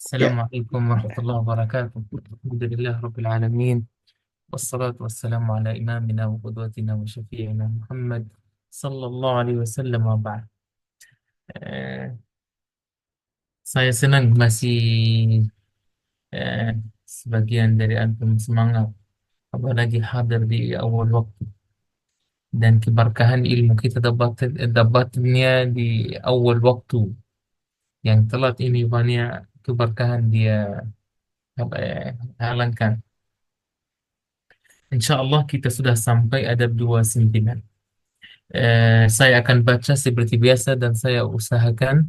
Ya, السلام عليكم ورحمة الله وبركاته. الحمد لله رب العالمين، والصلاة والسلام على إمامنا وقدوتنا وشفيعنا محمد صلى الله عليه وسلم وبعد. Eh, saya senang masih eh, sebagian dari antum semangat, apalagi hadir di awal waktu, dan keberkahan ilmu kita dapatnya di awal waktu. Yang telat ini banyak keberkahan dia halangkan. Insya Allah kita sudah sampai adab 29. Saya akan baca seperti biasa dan saya usahakan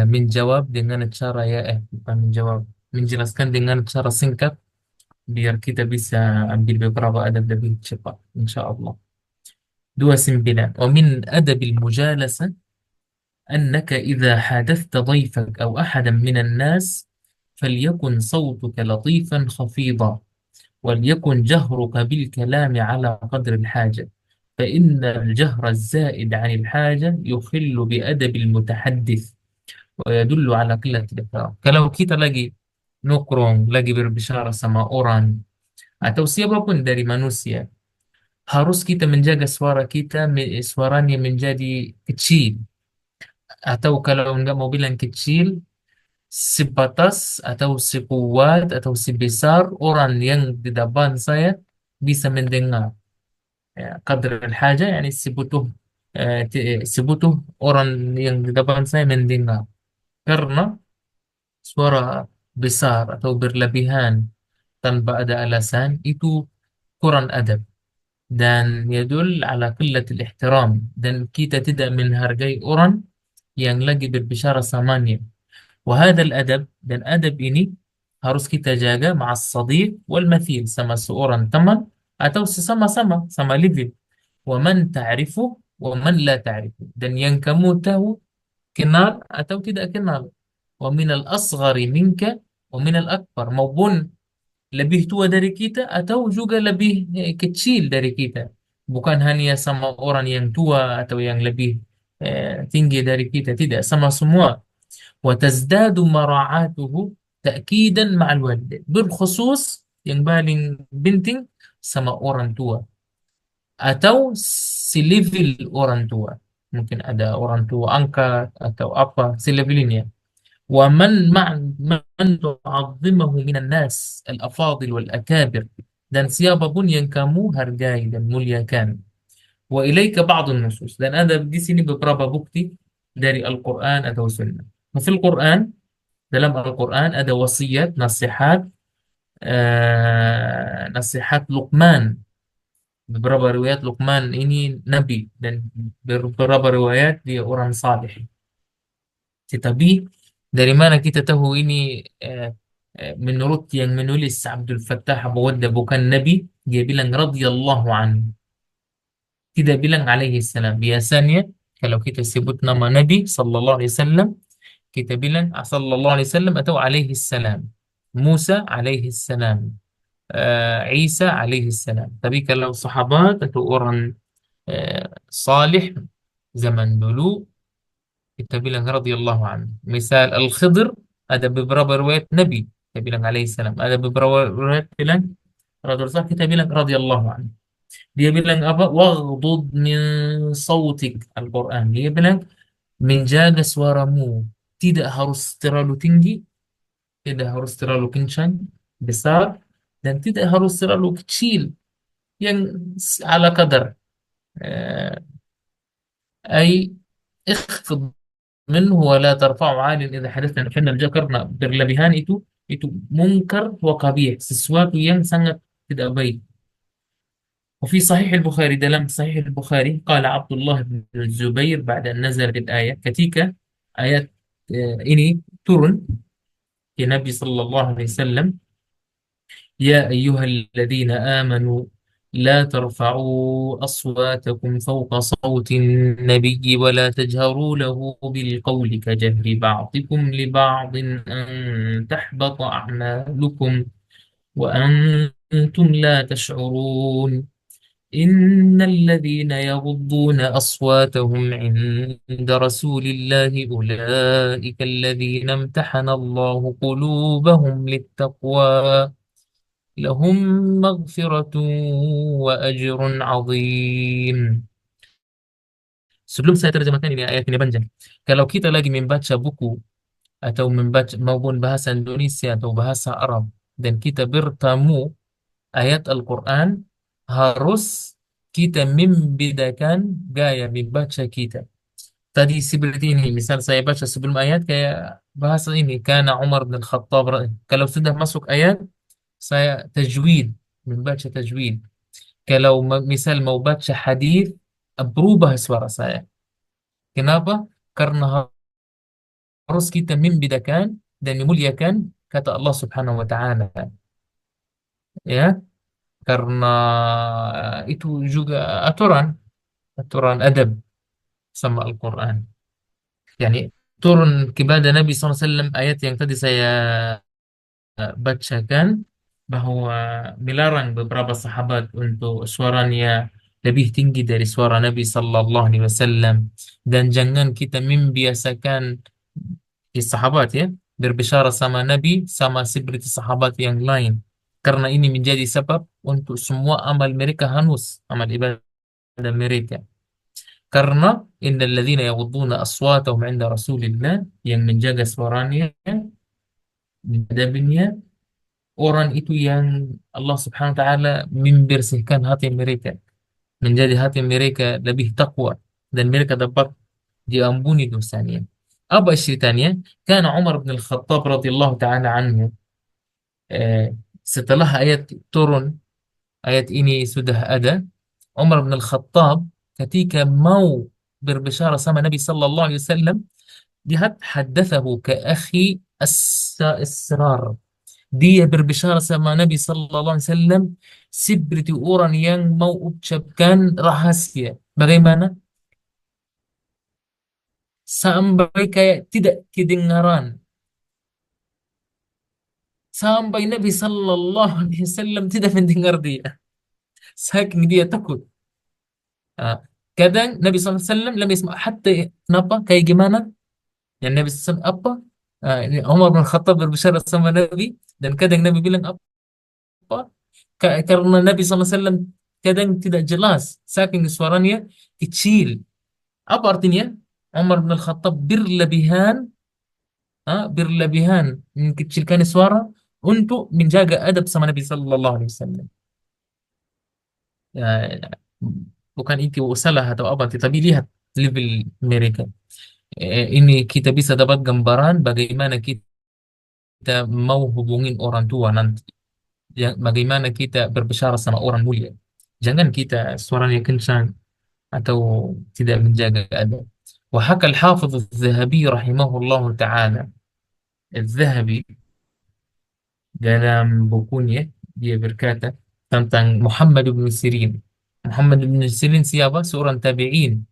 menjawab dengan cara bukan menjawab, menjelaskan dengan cara singkat biar kita bisa ambil beberapa adab lebih cepat. Insya Allah. 29. ومن أدب المجالسة أنك إذا حادثت ضيفك أو أحدا من الناس فليكن صوتك لطيفا خفيضا، وليكن جهرك بالكلام على قدر الحاجة، فإن الجهر الزائد عن الحاجة يخل بأدب المتحدث ويدل على قلة الإحترام. Kalau kita lagi nongkrong, lagi berbicara sama orang atau siapapun dari manusia, harus kita menjaga suara kita, suaranya menjadi kecil, atau kalau nggak mau bilang kecil, sebatas atau sekuat atau sebesar orang yang di depan saya bisa mendengar. Ya, qadr al-haja yani sebutuh orang yang di depan saya mendengar. Karena suara besar atau berlebihan tanpa ada alasan itu kurang adab dan yadul ala qillatil ihtiram, dan kita tidak menghargai orang yang lagi berbicara samanya. Wahadal adab, dan adab ini harus kita jaga ma'as sadiq wal mathil, sama seorang teman atau sesama-sama sama level. Wa man ta'rifu wa man la ta'rifu, dan yang kamu tahu, kenal atau tidak kenal. Wa minal asghari minka wa minal akbar, maupun lebih tua dari kita atau juga lebih kecil dari kita. Bukan hanya sama orang yang tua atau yang lebih tinggi dari kita, tidak, sama semua. وتزداد مراعاته تأكيدا مع الوالدين، بالخصوص yang paling penting sama orang tua atau selevel orang tua. Mungkin ada orang tua angkat atau apa selevel ini ya. ومن مع من تعظمه من الناس الأفاضل والأكابر, dan siapapun yang kamu hargai dan muliakan. وإليك بعض النصوص, dan ada di sini beberapa bukti dari Al-Quran atau Sunnah. Masih Al-Quran, dalam Al-Quran ada wasiat, nasihat, nasihat Luqman. Beberapa riwayat Luqman ini nabi, dan beberapa riwayat dia orang saleh. Tetapi dari mana kita tahu ini menurut yang menulis Abdul Fattah Abu Wadda bukan nabi, dia bilang radhiyallahu anhu, tidak bilang alaihi salam. Biasanya kalau kita sebut nama Nabi sallallahu alaihi wasallam, kita bilang sallallahu alaihi wasallam atau alaihi salam. Musa alaihi salam, Isa alaihi salam. Tapi kalau sahabat atau orang salih zaman dulu, kita bilang radhiyallahu anhu. Misal Al-Khidr, ada beberapa riwayat Nabi, kita bilang alaihi salam. Ada beberapa riwayat bilang Rasulullah, kita bilang radhiyallahu anhu. Dia bilang apa? Waghdud min sautik, Al-Quran. Dia bilang menjaga suaramu, tidak harus terlalu tinggi, tidak harus terlalu kencang, besar, dan tidak harus terlalu kecil, yang ala kadar. Eh, أي اخفض منه ولا ترفعه عالٍ إذا حدثنا. Karena karena berlebihan itu mungkar wa qabih, sesuatu yang sangat tidak baik. وفي صحيح البخاري, dalam صحيح البخاري, قال عبد الله بن الزبير بعد أن نزلت الآية, ketika ayat ini turun ke Nabi sallallahu alaihi wasallam, يا أيها الذين آمنوا لا ترفعوا أصواتكم فوق صوت النبي ولا تجهروا له بالقول كجهر بعضكم لبعض أن تحبط أعمالكم وأنتم لا تشعرون. إن الذين يغضون أصواتهم عند رسول الله أولئك الذين امتحن الله قلوبهم للتقوى لهم مغفرة وأجر عظيم. Sebelum saya terjemahkan ini ayat ini panjang. Kalau kita lagi membaca buku atau membaca maupun bahasa Indonesia atau bahasa Arab dan kita bertemu ayat Al-Quran, harus kita membedakan gaya membaca kita. Tadi seperti ini, misal saya baca sebelum ayat kayak bahasa ini, karena Umar bin Khattab. Kalau sudah masuk ayat, saya tajwid, membaca tajwid. Kalau misal mau baca hadis, berubah suara saya. Kenapa? Karena harus kita membedakan dan memuliakan kata Allah Subhanahu wa taala, ya. Karena itu juga aturan aturan adab sama Al-Quran. Yani turun kepada Nabi SAW ayat yang tadi saya bacakan, bahwa melarang beberapa sahabat untuk suaranya lebih tinggi dari suara Nabi Sallallahu Alaihi Wasallam, dan jangan kita membiasakan di sahabat, ya, berbicara sama Nabi sama seperti sahabat yang lain, karena ini menjadi sebab untuk semua amal mereka hangus, amal ibadah mereka. Karena innalladzina yaghudduna aswatahum 'inda Rasulillah, yang menjaga suaranya, adabnya, orang itu yang Allah Subhanahu wa taala membersihkan hati mereka, menjadi hati mereka lebih takwa, dan mereka dapat diampuni dosanya. Apa ceritanya? Karena Umar bin Al-Khattab radhiyallahu taala anhu, eh, setelah ayat turun, ayat ini sudah ada, Umar bin Al-Khattab ketika mau berbicara sama Nabi sallallahu alaihi wasallam, lihat haddathahu ka akhi asrar. Dia berbicara sama Nabi sallallahu alaihi wasallam seperti orang yang mau ucapkan rahasia. Bagaimana? Sampai kayak tidak kedengaran. Sampai Nabi sallallahu alaihi wasallam tidak mendengar dia. Saking dia takut. Ah, kadang Nabi sallallahu alaihi wasallam lam yasma' hatta, kenapa? Kayak gimana? Yang Nabi SAW apa? Ini Umar bin Khattab berbicara sama Nabi, dan kadang Nabi bilang apa? Karena Nabi SAW kadang tidak jelas, saking suaranya kecil. Apa artinya? Umar bin Khattab berlebihan, berlebihan mengkecilkan suara untuk menjaga adab sama Nabi Sallallahu Alaihi Wasallam. Ya, bukan itu salah atau apa, tetapi lihat level mereka. Ini kita bisa dapat gambaran bagaimana kita mau hubungin orang tua nanti. Bagaimana kita berbicara sama orang mulia. Jangan kita suaranya kencang atau tidak menjaga adab. وحكى الحافظ الذهبي رحمه الله تعالى. الذهبي dalam bukunya dia berkata tentang Muhammad bin Sirin. Muhammad bin Sirin siapa? Seorang tabi'in,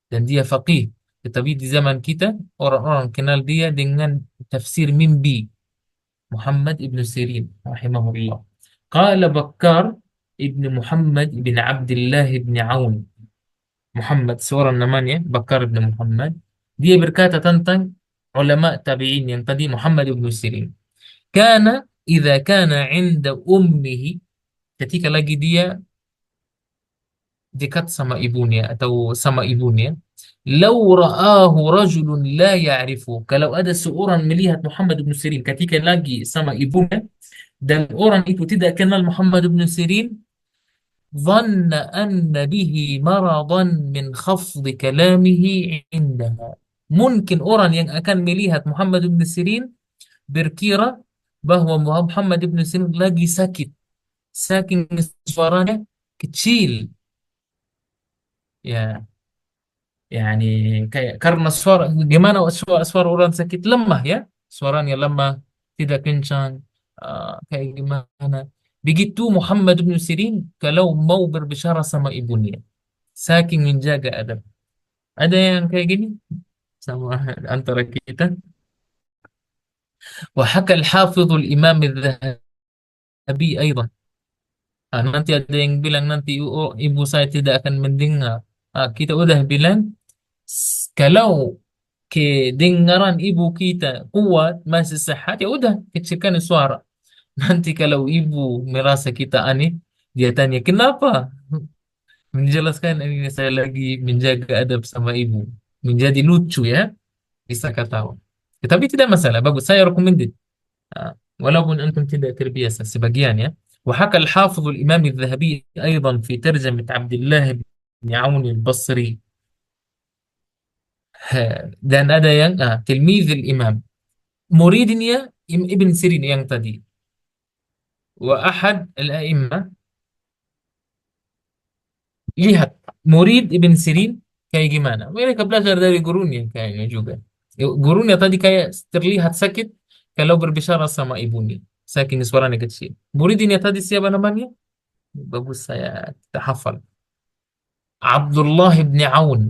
dan dia faqih. Tetapi di zaman kita orang-orang kenal dia dengan tafsir mimbi. Muhammad ibn Sirin rahimahullah. Qala Bakkar ibn Muhammad ibn Abdullah ibn Aun. Muhammad seorang namanya Bakkar ibn Muhammad. Dia berkata tentang ulama tabi'in yang tadi, Muhammad ibn Sirin. Kana idza kana 'inda ummihi, ketika lagi dia dekat sama ibunya atau sama ibunya, lau ra'ahu rajulun la ya'rifu, kalau ada seorang melihat Muhammad bin Sirin ketika lagi sama ibunya dan orang itu tidak kenal Muhammad bin Sirin, dhanna anna bihi maradan min khafdi kalamihi indaha. Mungkin orang yang akan melihat Muhammad bin Sirin berkira bahwa Muhammad bin Sirin lagi sakit, saking suaranya kecil, ya. Yani kayak karena suara, gimana suara orang sakit, lemah, ya, suaranya lemah, tidak kencang, kayak gimana. Begitu Muhammad bin Sirin kalau mau berbicara sama ibunya, saking menjaga adab. Ada yang kayak gini sama antara kita. وحكى الحافظ الإمام الذهبي أيضا Nanti ada yang bilang nanti oh, ibu saya tidak akan mendengar. Kita udah bilang kalau kedengaran ibu kita kuat masih sehat ya udah kecilkan suara. Nanti kalau ibu merasa kita aneh, dia tanya kenapa? Menjelaskan ini saya lagi menjaga adab sama ibu. Menjadi lucu ya, bisa ketawa. Tetapi tidak masalah, bagus. Saya recommended. walaupun أنتم tidak terbiasa sebagian ya. وحكى الحافظ الإمام الذهبي أيضا في ترجمة عبد الله بن عون البصري dan ada yang تلميذ الإمام muridnya Ibn Sirin yang tadi وأحد الأئمة lihat murid Ibn Sirin kayak gimana mereka belajar dari gurunya kayaknya juga. Gurunya tadi kayak terlihat sakit kalau berbicara sama ibunya saking suaranya kecil. Muridnya tadi siapa namanya? Bagus saya kita hafal. Abdullah bin Aun.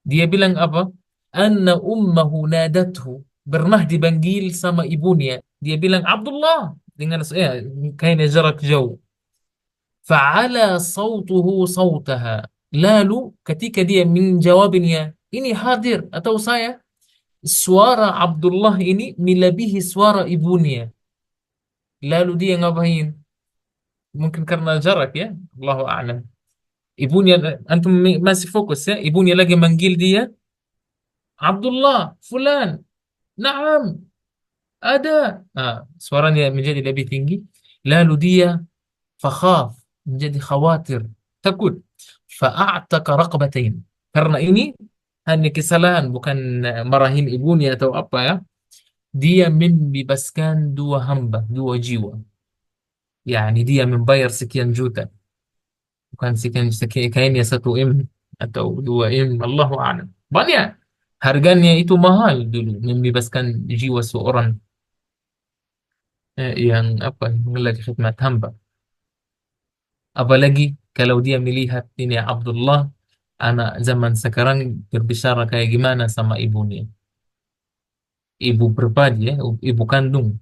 Dia bilang apa? Anna ummahu nadathu. Pernah dipanggil sama ibunya. Dia bilang Abdullah dengan kayaknya jarak jauh. Fa'ala sautuhu sautaha. Lalu ketika dia menjawabnya, ini hadir atau saya? Suara Abdullah ini melebihi suara ibunya. Lalu dia ngapain? Mungkin karena jarak ya. Allahu a'lam. Ibunya antum masih fokus ya. Ibunya lagi manggil dia Abdullah, Fulan, Naam, ada. Suaranya menjadi lebih tinggi. Lalu dia fakhaf, menjadi khawatir, takut. Fa'a'taka raqabatain. Karena ini hanya kesalahan, bukan marahin ibunya atau apa ya. Dia membebaskan dua hamba, dua jiwa. Yani dia membayar sekian juta. Bukan sekian kayaknya 1 M atau 2 M, Allahu a'lam. Banyak. Harganya itu mahal dulu membebaskan jiwa seorang yang apa lagi khidmat hamba. Apalagi kalau dia melihat ini Abdullah anak zaman sekarang berbicara kayak gimana sama ibunya. Ibu berbadi ya, ibu kandung.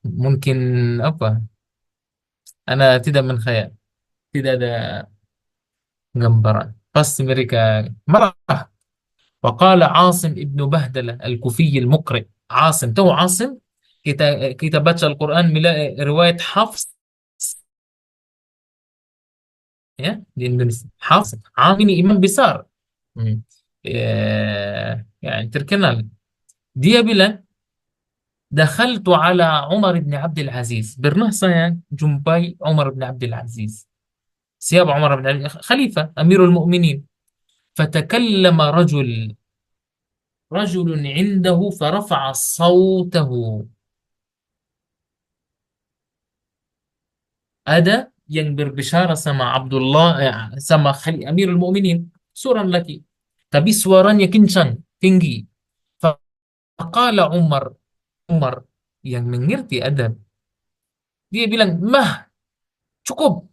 Mungkin apa? Anak tidak menkhayal, tidak ada gambaran. Pasti mereka marah. وقال عاصم ابن بهدلة الكوفي المقرئ. عاصم تو عاصم kita baca Al-Quran riwayat Hafs ya di Indonesia. Hafs ini imam besar. Hmm. يعني terkenal. Dia bilang دخلت على عمر بن عبد العزيز. Pernah saya jumpai Umar bin Abdul Aziz. Siapa Umar bin Abdul Aziz? Khalifah, Amirul Mukminin. فتكلم رجل عنده فرفع صوته. Ada yang berbicara sama Abdullah sama Amirul Mukminin, seorang laki. Tapi suaranya kencang, tinggi. Faqala Umar yang mengerti adab. Dia bilang, "Mah, cukup,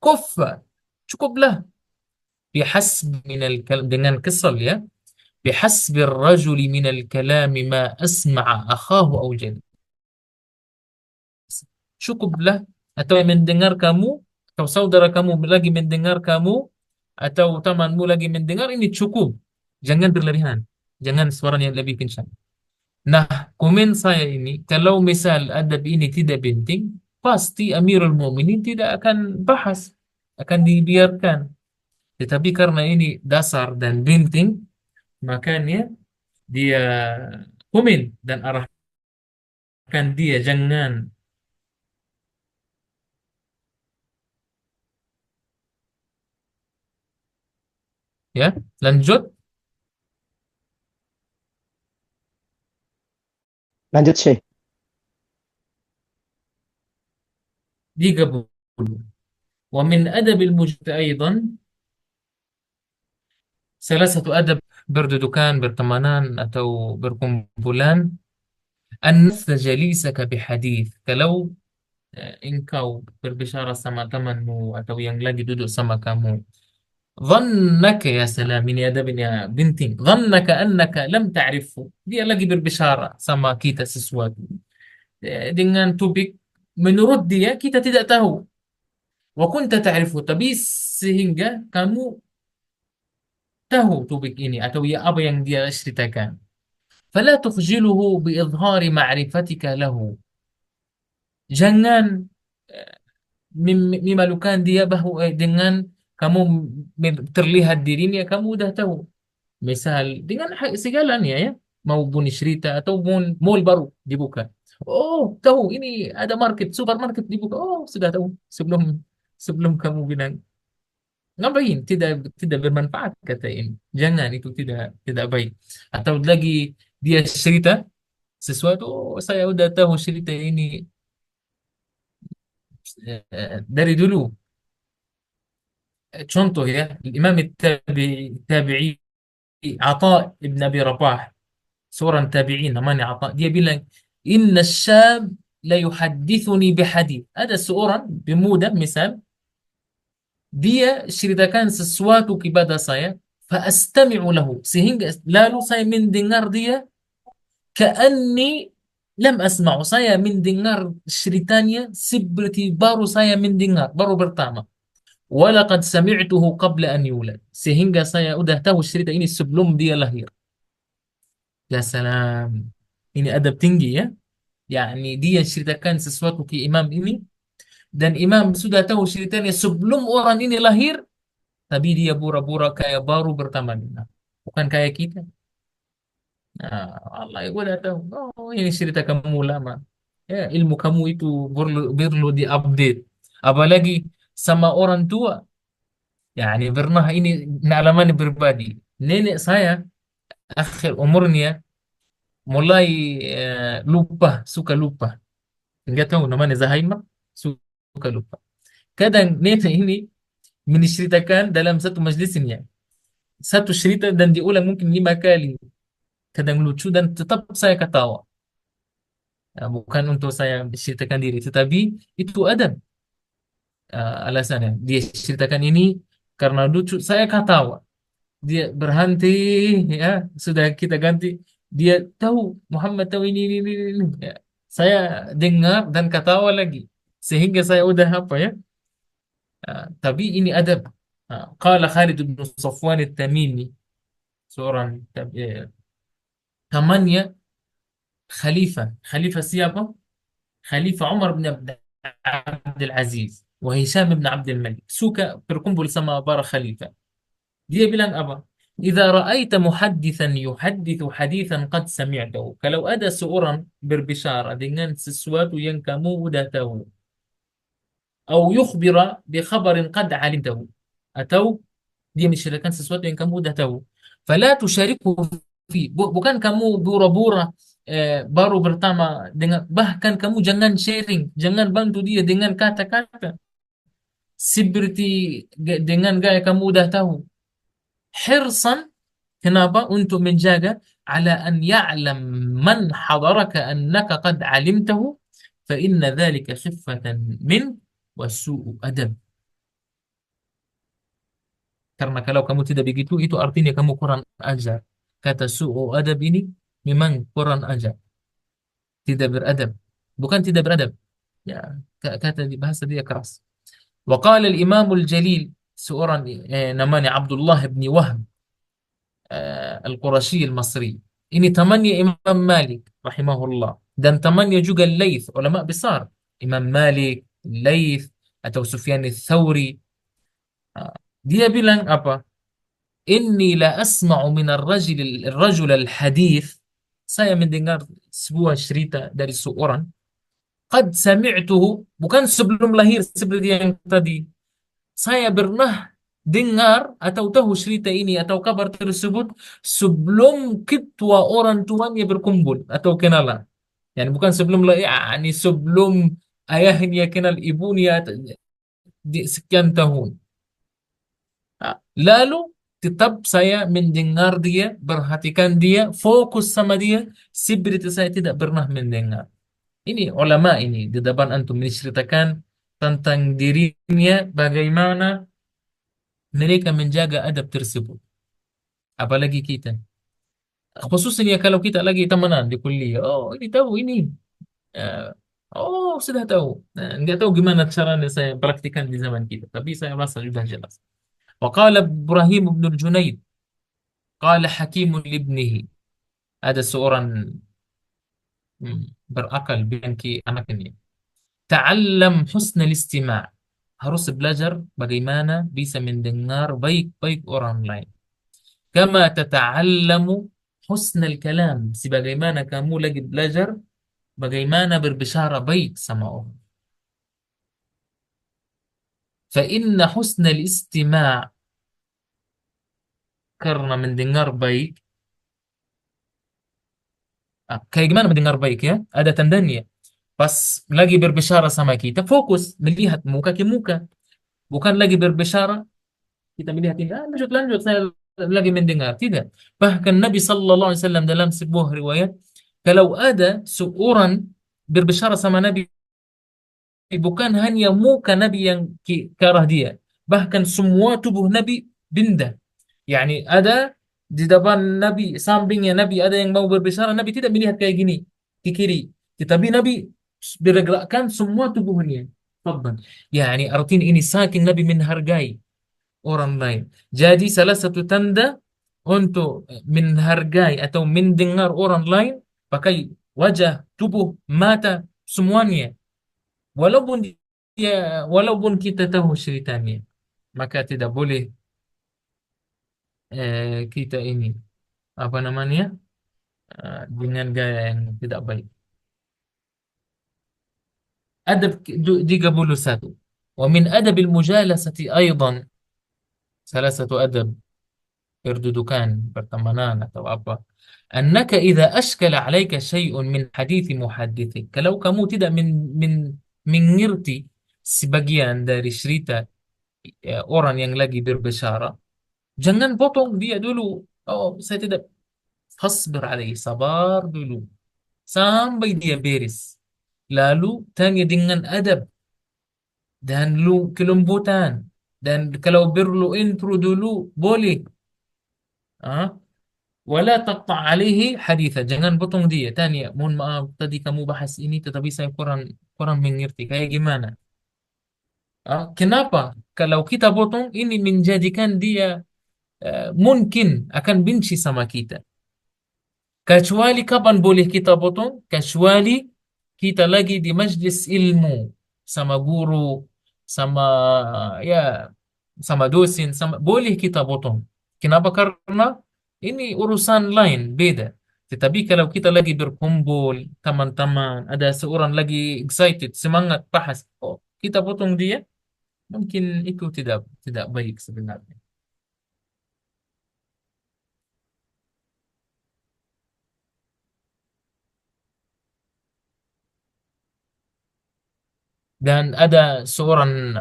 kuffa, cukuplah." Bihasb dengan kesal ya. بحسب الرجل من الكلام ما أسمع أخاه أو جده. Cukuplah atau mendengar kamu atau saudara kamu lagi mendengar kamu atau temanmu lagi mendengar ini cukup. Jangan berlebihan. Jangan suaranya lebih kencang. Nah, komen saya ini kalau misal adab ini tidak penting, pasti Amirul Mukminin tidak akan bahas, akan dibiarkan. Tetapi karena ini dasar dan penting, makanya dia komen dan arahkan dia jangan ya lanjut Lanjut, Syekh. 30. ومن أدب المجتمع أيضا salah satu adab berdudukan, bertemanan atau berkumpulan an-nafs jalisaka bihadith. Kalau engkau berbicara sama temanmu atau yang lagi duduk sama kamu, dhannaka ya salam, ini adabnya penting. Dhannaka annaka lam ta'rifu. Dia lagi berbicara sama kita sesuatu dengan topik menurut dia kita tidak tahu. Wa kunta ta'rifu, tapi sehingga kamu tahu topik ini atau ya apa yang dia ceritakan. Fala tukhjiluhu bi idhari ma'rifatika lahu. Jangan memalukan dia bahwa dengan kamu terlihat dirinya kamu udah tahu. Misal dengan segalanya ya, maupun cerita ataupun mall baru dibuka. Oh, tahu ini ada market, supermarket dibuka. Oh, sudah tahu sebelum sebelum kamu bilang ngapain? Tidak bermanfaat kata ini. Jangan, itu tidak baik. Atau lagi dia cerita sesuatu, oh, saya udah tahu cerita ini dari dulu. Contoh ya, Imam Tabi'i Atha ibn Abi Rabah, seorang tabi'in namanya Atha, dia bilang, "Inna syab la yuhaddithuni bihadith." Ada seorang pemuda misal, dia ceritakan sesuatu kepada saya, fa astami'u lahu, sehingga lalu saya mendengar dia, ka'anni lam asma'u, saya mendengar ceritanya seperti baru saya mendengar, baru pertama. Walaqad sami'tuhu qabla an yulad. Sehingga saya udah tahu cerita ini sebelum dia lahir. Ya salam. Ini adab tinggi ya. Yani dia ceritakan sesuatu ke imam ini dan imam sudah tahu ceritanya sebelum orang ini lahir, tapi dia pura-pura kayak baru pertama dengar. Bukan kayak kita. Nah, Allah ya udah tahu. Oh, ini cerita kamu lama. Ya, ilmu kamu itu perlu diupdate. Apalagi sama orang tua. Yani pernah ini pengalaman pribadi. Nenek saya akhir umurnya mulai lupa, suka lupa. Enggak tahu namanya Zahaimer, suka lupa. Kadang nenek ini menceritakan dalam satu majlisnya. Satu cerita dan diulang mungkin 5 kali. Kadang lucu dan tetap saya ketawa. Bukan untuk saya menceritakan diri, tetapi itu ada alasannya. Dia ceritakan ini karena lucu, saya ketawa. Dia berhenti, ya sudah kita ganti, dia tahu Muhammad tahu ini. Ya. Saya dengar dan ketawa lagi sehingga saya udah apa ya, tapi ini adab. Qala Khalid bin Safwan at-Tamimi, seorang temannya khalifah siapa, Khalifah Umar bin Abdul Aziz wa Hisham bin Abdul Malik, suka berkumpul sama para khalifah. Dia bilang apa? Idza ra'aita muhaddithan yuhaddithu hadithan qad sami'tahu. Kalau ada seorang berbicara dengan sesuatu yang kamu udah tahu, atau yukhbira bi khabarin qad 'alimtahu, atau dia menceritakan sesuatu yang kamu udah tahu, fala tusyarikhu fi. Bukan kamu bura-bura baru pertama dengan, bahkan kamu jangan sharing, jangan bantu dia dengan kata-kata seperti dengan gaya kamu udah tahu. Hirsan, kenapa? Untuk menjaga ala an ya'lam man hadaraka annaka qad alimtahu fa inna dhalika khiffatan min wa su'u adab. Karena kalau kamu tidak begitu, itu artinya kamu kurang ajar. Kata su'u adab ini memang kurang ajar, tidak beradab. Bukan tidak beradab. Ya, kata di bahasa dia keras. Wa qala al-Imam al-Jalil, seorang namanya Abdullah bin Wahb Al-Qurashi Al-Masri. Ini temannya Imam Malik rahimahullah dan temannya juga Laith, ulama besar. Imam Malik, Laith atau Sufyan Ats-Tsauri. Dia bilang apa? Inni la asma'u min ar-rajul al-hadith. Saya mendengar sebuah cerita dari seorang. Qad sami'tuhu, bukan sebelum lahir seperti yang tadi. Saya pernah dengar atau tahu cerita ini atau kabar tersebut sebelum ketua orang tuanya berkumpul atau kenalan. Yani bukan sebelum lah, yani sebelum ayahnya kenal ibunya di sekian tahun. Lalu tetap saya mendengar dia, perhatikan dia, fokus sama dia, seperti saya tidak pernah mendengar. Ini ulama ini di depan antum menceritakan tentang dirinya, bagaimana mereka menjaga adab tersebut. Apalagi kita. Khususnya kalau kita lagi temenan di kuliah. Oh, ini tahu ini. Oh, sudah tahu. Nah, nggak tahu gimana caranya saya praktikkan di zaman kita, tapi saya rasa sudah jelas. Waqala Ibrahim bin Junaid, qala Hakim libnihi. Ada seorang berakal bilang ke anak ini, ta'allam husnal istima'. Harus belajar bagaimana bisa mendengar baik-baik orang lain. Kama tata'allamu husnal kalam. Sebagaimana kamu lagi belajar bagaimana berbicara baik sama orang. Fa inna husnal istima' karena mendengar baik, kayak gimana mendengar baik ya? Ada tandanya. Pas lagi berbicara sama kita, fokus melihat muka ke muka. Bukan lagi berbicara, kita melihat ini, lanjut, lanjut, saya lagi mendengar. Tidak. Bahkan Nabi Sallallahu Alaihi Wasallam dalam sebuah riwayat, kalau ada seorang berbicara sama Nabi, bukan hanya muka Nabi yang ke arah dia, bahkan semua tubuh Nabi pindah. Yani ada di depan Nabi, sampingnya Nabi ada yang mau berbicara, Nabi tidak melihat kayak gini ke kiri, tetapi Nabi bergerakkan semua tubuhnya. Fadlan. Yani artinya ini saking Nabi menghargai orang lain. Jadi salah satu tanda untuk menghargai atau mendengar orang lain, pakai wajah, tubuh, mata, semuanya. Walaupun walaupun kita tahu ceritanya, maka tidak boleh kita ini apa namanya dengan gaya yang tidak baik. Adab 31. Wa min adabil mujalasati aidan, salah satu adab perdudukan pertemanan atau apa. Annaka idza ashkala alaika syai'un min hadithi muhaddithik. Kalau kamu tidak mengerti sebagian dari cerita orang yang lagi berbicara, jangan potong dia dulu. Oh, saya tidak. Fasbir alaihi, sabar dulu sampai dia beres. Lalu tanya dengan adab dan kelembutan. Dan kalau perlu intro dulu boleh. Ah, wala taqta' alaihi haditha. Jangan potong dia. Tanya, mohon maaf tadi kamu bahas ini tetapi saya kurang kurang mengerti. Kayak gimana? Kenapa? Kalau kita potong ini menjadikan dia mungkin akan benci sama kita. Kecuali kapan boleh kita potong? Kecuali kita lagi di majlis ilmu sama guru, sama ya sama dosen, sama boleh kita potong. Kenapa? Karena ini urusan lain, beda. Tetapi kalau kita lagi berkumpul, teman-teman, ada seorang lagi excited, semangat bahas, oh, kita potong dia, mungkin itu tidak tidak baik sebenarnya. Dan ada seorang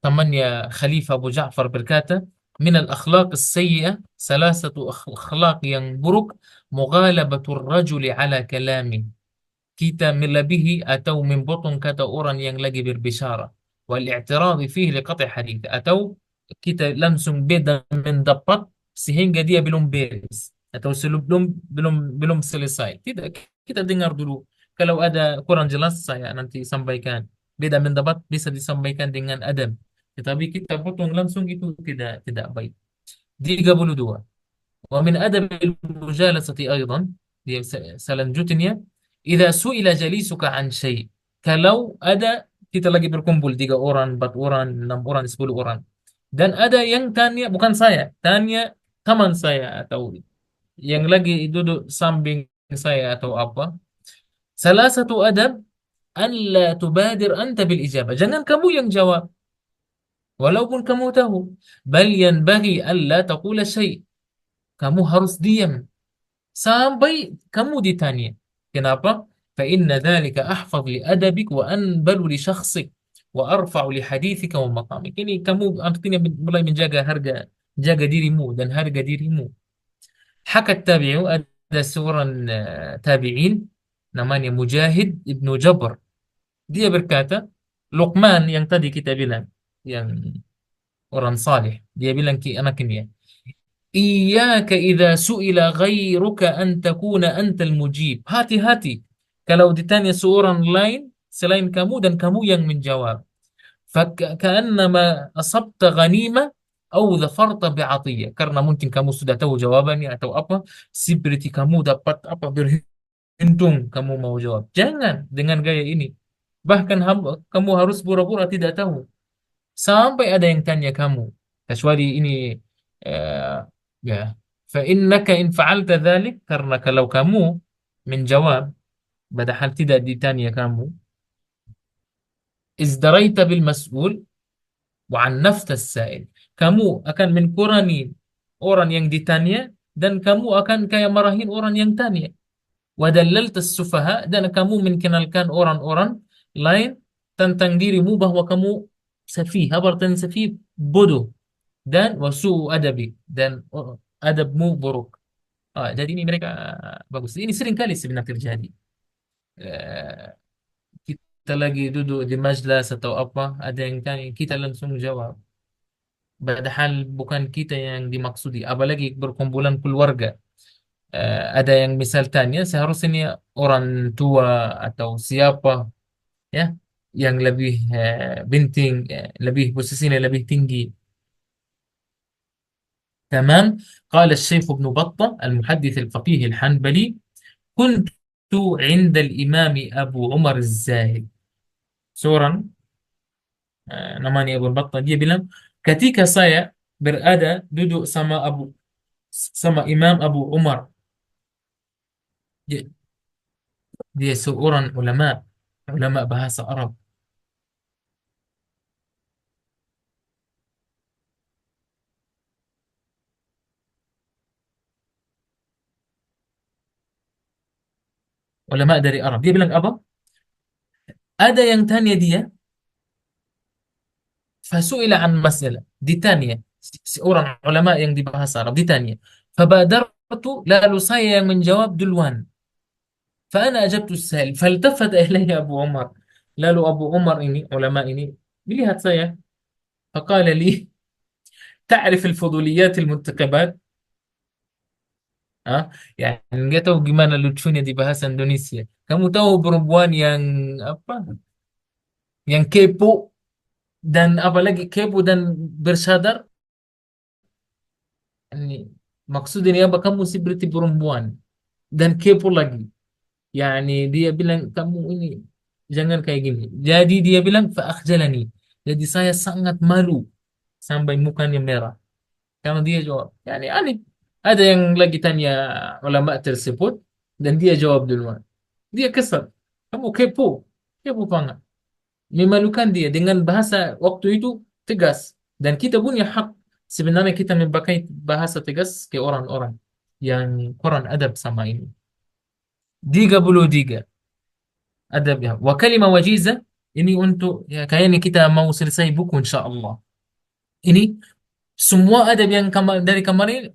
temannya Khalifah Abu Ja'far berkata, min al-akhlaq as-sayyi'ah, salah satu akhlak yang buruk, mughalabatul rajuli ala kalami. Kita melebihi atau memotong kata orang yang lagi berbicara. Wal i'tiradi fihi liqati' hadith. Atau kita langsung beda mendapat sehingga dia belum beres. Atau belum selesai. Tidak, kita dengar dulu. Kalau ada kurang jelas saya nanti sampaikan. Beda mendapat bisa disampaikan dengan adab. Tetapi kita potong langsung itu tidak baik. 32. ومن أدب المجالسة أيضا selanjutnya إذا سئل جليسك عن شيء, kalau ada kita lagi berkumpul 3 orang 4 orang 6 orang 10 orang dan ada yang tanya, bukan saya tanya, teman saya atau yang lagi duduk samping saya atau apa, salah satu adab alla tubadir anta bil ijabah, jangan kamu yang jawab walaupun kamu tahu, bal yanbaghi alla taqula syai', kamu harus diam sampai kamu ditanya. Kenapa? فإن ذلك أحفظ لأدبك وأنبل لشخصك وأرفع لحديثك ومقامك. Ini kamu artinya mulai menjaga harga, jaga dirimu dan harga dirimu. Hakat tabi'u, ada seorang tabi'in namanya Mujahid ibnu Jabr. Dia berkata, Luqman yang tadi kita bilang, yang orang saleh, dia bilang ke anaknya, Iyaka idza su'ila ghairuka an takuna antal mujib. Hati-hati kalau ditanya seorang lain, selain kamu dan kamu yang menjawab. فكأنما أصبت غنيمة أو ظفرت بعطية, karena mungkin kamu sudah tahu jawabannya atau apa, seperti kamu dapat apa, beruntung kamu mau jawab. Jangan dengan gaya ini. Bahkan kamu harus pura-pura tidak tahu sampai ada yang tanya kamu. Kecuali ini eh, ya. فإنك إن فعلت ذلك, karena kalau kamu menjawab padahal tidak ditanya kamu, ازدريت بالمسؤول وعنفت السائل, kamu akan menkurangi orang yang ditanya dan kamu akan kayak marahin orang yang tanya. Wadallalta sufaha, dan kamu menkenalkan orang-orang lain tentang dirimu bahwa kamu safih, habartan safih, bodoh, dan wasu adabi, dan adabmu buruk. Jadi ini mereka bagus. Ini sering kali sebenarnya terjadi. Eh, kita lagi duduk di majelis atau apa, ada yang tanya, kita langsung jawab. Padahal bukan kita yang dimaksudi, apalagi berkumpulan keluarga. Ada yang misal tanya, seharusnya orang tua atau siapa ya yang lebih penting, lebih posisinya lebih tinggi. تمام. قال الشيخ ابن بطة المحدث الفقيه الحنبلي: كنت عند الإمام أبو عمر الزاهد. Seorang namanya Abu Battah, dia bilang, ketika saya berada duduk sama Imam Abu Umar. Dia, dia seorang ulama bahasa Arab. Ulama dari Arab. Dia bilang apa? Ada yang tanya dia, fasu'ila an masalah. Ditanya, seorang ulama yang di bahasa Arab ditanya. Fabadartu, lalu saya yang menjawab duluan. Fa'ana ajabtu sahil. Faltafata ilaihi Abu Umar. Lalu Abu Umar ini, ulama ini, melihat saya. Faqala li, ta'rif al-fuduliyat al-muntakabat? Ah, ya, nggak tahu gimana lucunya di bahasa Indonesia. Kamu tahu perempuan yang apa? Yang kepo, dan apalagi kepo dan bersadar. Ini maksudnya ini apa? Kamu seperti perempuan dan kepo lagi. Yani dia bilang kamu ini jangan kayak gini. Jadi dia bilang faakhjalani. Jadi saya sangat malu sampai mukanya merah. Karena dia jawab. Yani aneh. Ada yang lagi tanya ulama tersebut dan dia jawab duluan. Dia kesal. Kamu kepo. Kepo banget. Memalukan dia dengan bahasa waktu itu tegas. Dan kita punya hak sebenarnya kita memakai bahasa tegas ke orang-orang yang kurang adab sama ini. 33 adab ya. Wa kalimah wajiza, ini untuk ya, kayaknya kita mau selesai buku insya Allah. Ini semua adab yang dari kemarin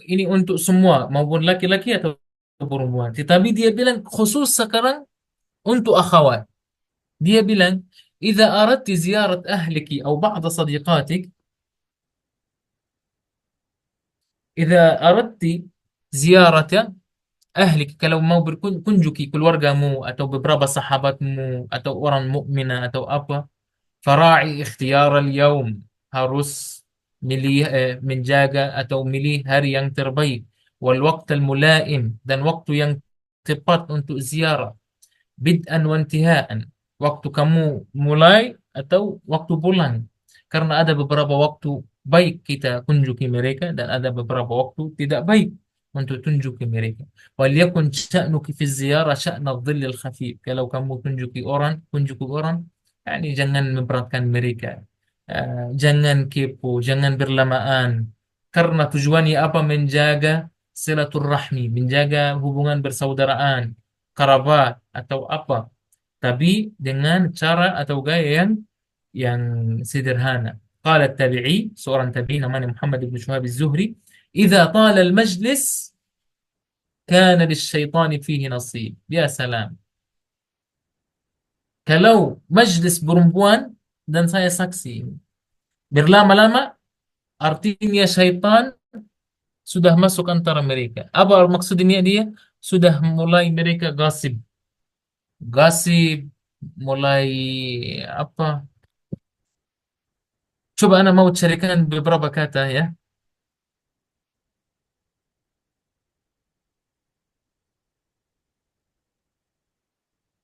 ini untuk semua, maupun laki-laki atau perempuan. Tetapi dia bilang khusus sekarang untuk akhwat. Dia bilang, "Idza aradti ziyarat ahliki atau ba'd sadiqatik, idza aradti ziyarata ahlik, kalau mau berkunjungi keluargamu atau beberapa sahabatmu atau orang mukminah atau apa, fara'i ikhtiyar al-yawm, harus milih menjaga atau milih hari yang terbaik, wal waqt al-mulaim, dan waktu yang tepat untuk ziarah, bid'an wa intihaan, waktu kamu mulai atau waktu pulang, karena ada beberapa waktu baik kita kunjungi mereka dan ada beberapa waktu tidak baik untuk kunjungi mereka. Waliyakun sya'nuki fi ziyarah sya'na dhillil khafif, kalau kamu kunjungi orang, yani jangan memberatkan mereka. Jangan kepo, jangan berlamaan, karena tujuannya apa? Menjaga silaturahmi, menjaga hubungan bersaudaraan, kerabat atau apa, tapi dengan cara atau gaya yang sederhana. Qala tabi'i, seorang tabi'i namanya Muhammad bin Syuhab az-Zuhri, "Idza tala al-majlis kana lisyaitani fihi nasib." Ya salam. Kalau majlis perempuan, dan saya saksi, berlama-lama, artinya syaitan sudah masuk antara mereka. Apa maksudnya dia? Sudah mulai mereka gasib, gasib mulai apa? Coba ana mau ceritakan beberapa kata ya.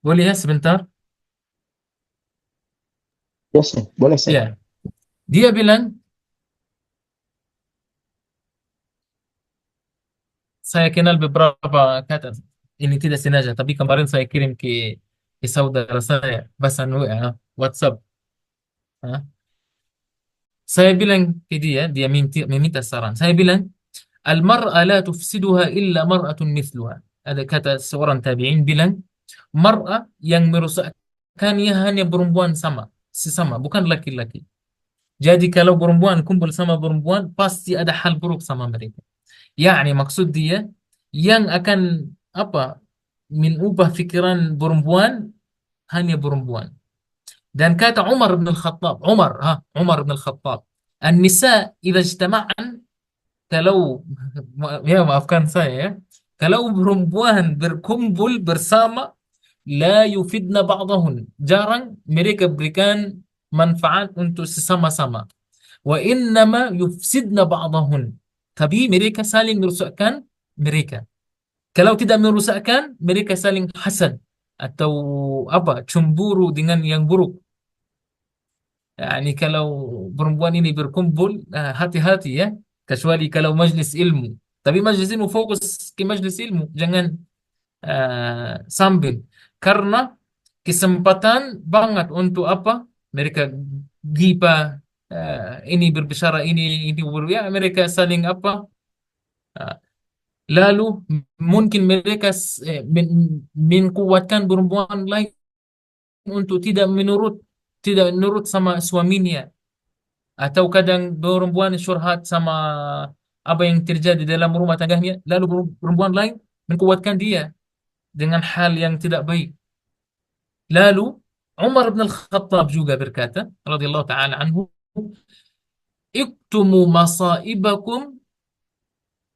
Boleh ya sebentar? Ya, Syekh. Boleh, Syekh. Ya, dia bilang, saya kenal beberapa kata. Ini tidak sengaja, tapi kemarin saya kirim ke saudara saya, bahasa WA, WhatsApp. Ah. Saya bilang ke dia, dia meminta saran. Saya bilang, Al-mar'a la tufsiduha illa mar'atun mithluha. Ada kata seorang tabi'in bilang, mar'a yang merusakkannya hanya perempuan sama, sesama, bukan laki-laki. Jadi kalau perempuan kumpul sama perempuan, pasti ada hal buruk sama mereka. Yani maksud dia, yang akan apa, mengubah pikiran perempuan hanya perempuan. Dan kata Umar bin Al-Khattab, Umar bin Al-Khattab, An-nisa idza ijtama'an, kalau ya maafkan saya ya, kalau perempuan berkumpul bersama, la yufidna ba'dahun, jarang mereka berikan manfaat untuk sesama-sama. Wa innama yufsidna ba'dahun, tapi mereka saling merusakkan mereka. Kalau tidak merusakkan, mereka saling hasad atau apa, cemburu dengan yang buruk. Yani kalau perempuan ini berkumpul, hati-hati ya. Kecuali kalau majlis ilmu. Tapi majlis ilmu fokus ke majlis ilmu, jangan sambil. Karena kesempatan banget untuk apa? Mereka giba, ini berbicara ini ya mereka saling apa? eh, Lalu mungkin mereka menkuatkan perempuan lain untuk tidak menurut sama suaminya, atau kadang perempuan curhat sama apa yang terjadi dalam rumah tangganya, lalu perempuan lain menguatkan dia dengan hal yang tidak baik. Lalu Umar bin Al-Khattab juga berkata, radhiyallahu taala anhu, iktumu masaibakum.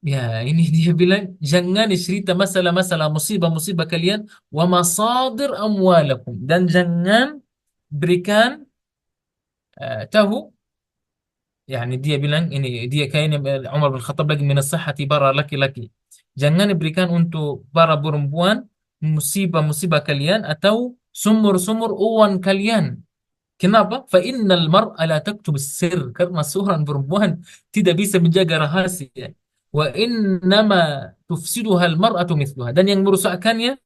Ya, ini dia bilang, jangan cerita masalah-masalah musibah-musibah kalian, wa masadir amwalakum, dan jangan berikan tahu. Yani dia bilang ini, dia kayaknya Umar bin Khattab lagi menasihati para laki-laki. Jangan diberikan untuk para perempuan musibah-musibah kalian atau sumur-sumur uang kalian. Kenapa? Fa innal mar'a la taktub sir. Karena seorang perempuan tidak bisa menjaga rahasia. Wa innama tufsiduha al-mar'atu mithluha. Dan yang merusakkannya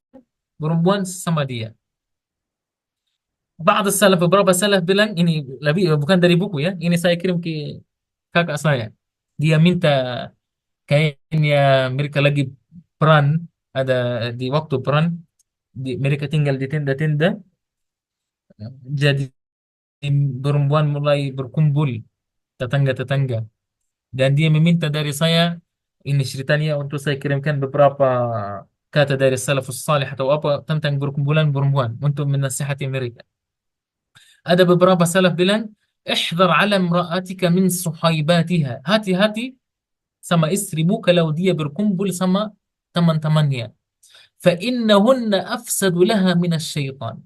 perempuan sama dia. Salaf, beberapa salaf bilang ini lebih bukan dari buku ya. Ini saya kirim ke kakak saya. Dia minta, kayaknya mereka lagi perang, ada di waktu perang, mereka tinggal di tenda-tenda, jadi perempuan mulai berkumpul, tetangga-tetangga, dan dia meminta dari saya, ini ceritanya untuk saya kirimkan beberapa kata dari salafus salih atau apa tentang berkumpulan perempuan untuk menasihati mereka. Ada beberapa salaf bilang, ihdar ala imra'atika min suhaibatiha, hati-hati sama istrimu kalau dia berkumpul sama teman-temannya. Fa'innahunna afsadu laha minasyaitan.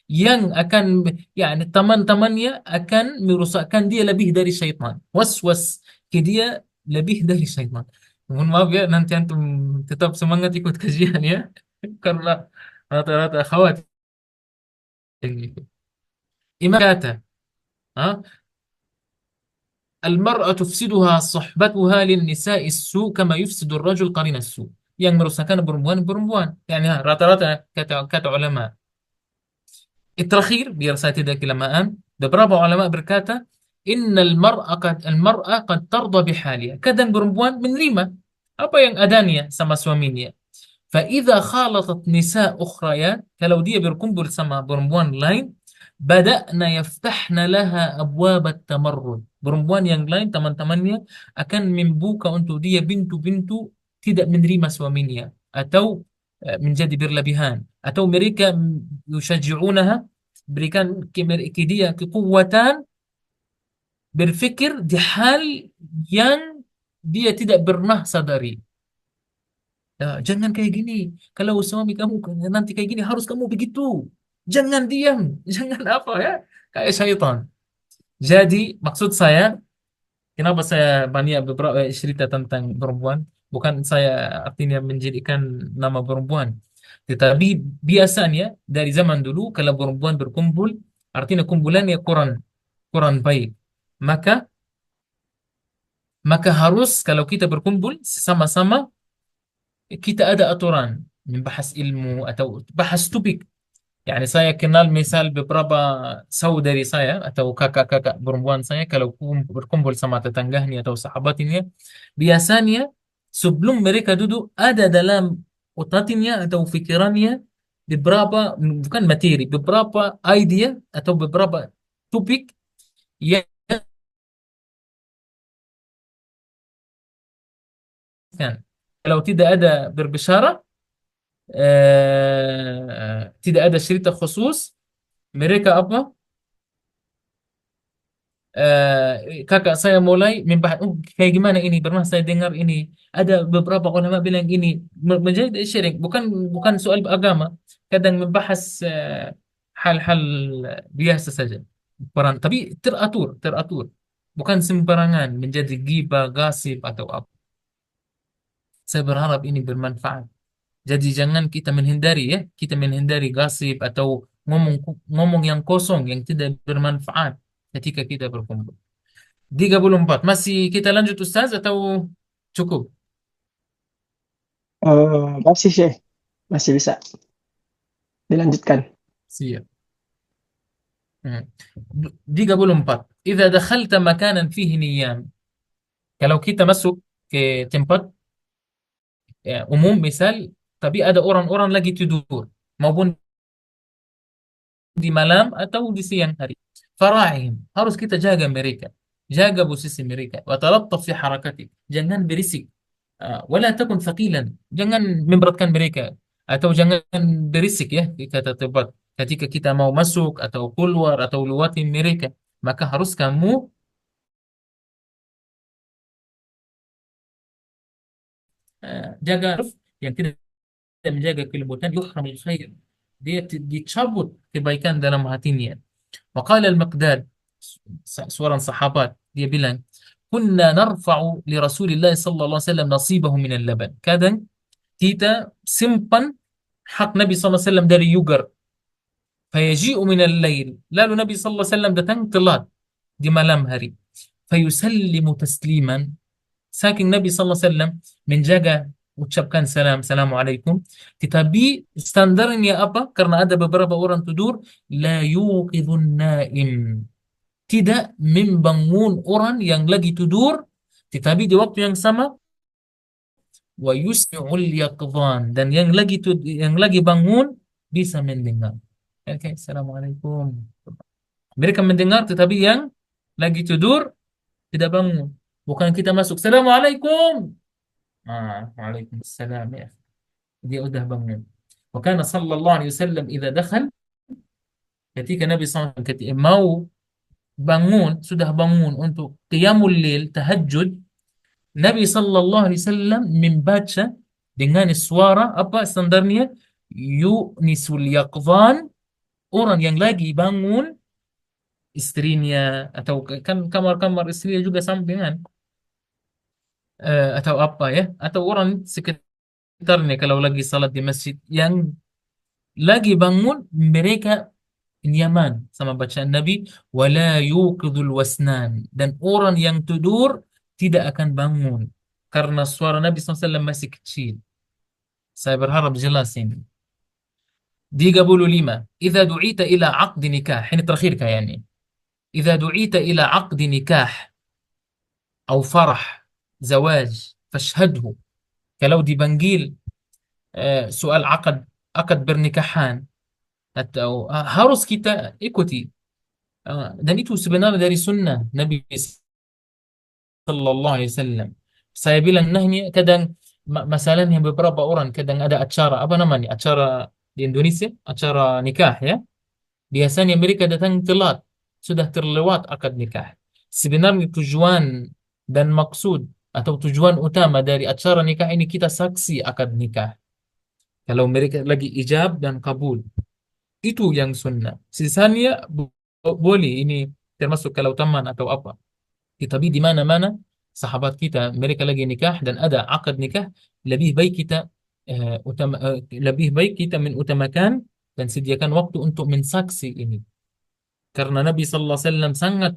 Yang akan, yani teman-temannya akan merusakkan dia lebih dari syaitan. Was-was ke dia lebih dari syaitan. Mohon maaf ya, nanti antum tetap semangat ikut kajian ya. Karena rata-rata khawatir. Imam kata, ha? Al-mar'atu tufsiduha صحبتها للنساء السوء كما يفسد الرجل قرين السوء. Yang merusakkan perempuan-perempuan. Yani rata-rata kata ulama. Terakhir, biar saya tidak kelamaan, beberapa ulama berkata, al-mar'a qad tarda bihaliha. Kadang perempuan menerima apa yang adanya sama suaminya. فإذا خالطت نساء أخريات, kalau dia berkumpul sama perempuan lain, بدأنا يفتحن لها أبواب التمرد. Perempuan yang lain, teman-temannya, akan membuka untuk dia pintu-pintu tidak menerima suaminya, atau menjadi berlebihan, atau mereka yushaji'unaha, berikan ke dia kekuatan berfikir di hal yang dia tidak pernah sadari. Ya, jangan kayak gini. Kalau suami kamu nanti kayak gini, harus kamu begitu. Jangan diam, jangan apa ya, kayak syaitan. Jadi maksud saya, kenapa saya banyak beberapa cerita tentang perempuan? Bukan saya artinya menjadikan nama perempuan, tetapi biasanya dari zaman dulu kalau perempuan berkumpul, artinya kumpulannya kurang kurang baik. Maka maka harus kalau kita berkumpul sama-sama kita ada aturan membahas ilmu atau bahas topik. Yani saya kenal misal beberapa saudari saya atau kakak-kakak perempuan saya kalau berkumpul sama tetangganya atau sahabatnya, biasanya sebelum mereka duduk ada dalam otaknya atau pikirannya beberapa, bukan materi, beberapa idea atau beberapa topik yang kan kalau tidak ada berbicara, tidak ada cerita khusus, mereka apa, kakak saya mulai membahas, oh kayak gimana ini, pernah saya dengar ini, ada beberapa ulama bilang ini, menjadi syirik, bukan bukan soal agama, kadang membahas hal-hal biasa saja, peran, tapi teratur, teratur, bukan sembarangan menjadi gibah, gasip atau apa. Saya berharap ini bermanfaat. Jadi jangan kita menghindari ya, kita menghindari gasip atau ngomong ngomong yang kosong yang tidak bermanfaat ketika kita berkumpul. 34. Masih kita lanjut Ustaz atau cukup? Masih sih, masih bisa dilanjutkan. Siap. Hmm. 34. Idza dakhalta makanan fihi niyam. Kalau kita masuk ke tempat ya, umum misal, tapi ada orang-orang lagi tidur, maupun di malam atau di siang hari. Fara'ihim. Harus kita jaga mereka. Jaga posisi mereka. Wa talattaf fi harakati. Jangan berisik. Wala takun thaqilan. Jangan memberatkan mereka. Atau jangan berisik ya, kata tempat. Ketika kita mau masuk atau keluar atau lewati mereka, maka harus kamu jaga yang tidak menjaga kelembutan, yuhramul khair. Dia dicabut kebaikan dalam hatinya. وقال المقداد seorang sahabat dia bilang kunna narfa'u li Rasulillah sallallahu alaihi wasallam nasibahu min al-laban, kadang kita simpan hak Nabi sallallahu alaihi wasallam dari yugar, fayaji'u min al-lail, lalu Nabi sallallahu alaihi wasallam datang telat di malam hari, fayusallimu tasliman, saking Nabi sallallahu alaihi wasallam menjaga ucapkan salam, assalamualaikum, tetapi standarnya apa, karena ada beberapa orang tidur, la yuqidhun naim, tidak membangun orang yang lagi tidur, tetapi di waktu yang sama wa yusmi'ul yaqdhan, dan yang lagi bangun bisa mendengar. Oke, assalamualaikum. Mereka mendengar, tetapi yang lagi tidur tidak bangun. Bukan kita masuk, assalamualaikum. Waalaikumsalam ya. Dia udah bangun. Wa kana sallallahu alaihi wasallam idza dakhal, ketika Nabi SAW ketika mau bangun, sudah bangun untuk qiyamul lil, tahajud, Nabi Sallallahu Alaihi Wasallam membaca dengan suara apa standarnya, yunisul yaqzan, orang yang lagi bangun, istrinya atau kan kamar-kamar istrinya juga sampingan, atau apa ya, atau orang sekitarnya kalau lagi salat di masjid yang lagi bangun, mereka nyaman sama bacaan Nabi, wala yuqidul wasnan, dan orang yang tidur tidak akan bangun karena suara Nabi SAW masih kecil. Saya berharap jelas ini. 35. Idza du'ita ila aqdi nikah. Ini terakhir kayaknya. Idza du'ita ila aqdi nikah atau farah, zawaj, fashhadhu. Kalau dipanggil soal akad pernikahan atau harus kita ikuti. Dan itu sebenarnya dari sunnah Nabi Sallallahu Alaihi Wasallam. Saya bilang nahnya kadang masalahnya beberapa orang kadang ada acara apa namanya, acara di Indonesia, acara nikah ya. Biasanya mereka datang telat, sudah terlewat akad nikah. Sebenarnya tujuan dan maksud atau tujuan utama dari acara nikah ini kita saksi akad nikah. Kalau mereka lagi ijab dan kabul. Itu yang sunnah. Sisanya boleh ini termasuk kalau teman atau apa. Tapi di mana-mana sahabat kita mereka lagi nikah dan ada akad nikah, lebih baik kita lebih baik kita mengutamakan dan sediakan waktu untuk mensaksi ini. Karena Nabi Sallallahu Alaihi Wasallam sangat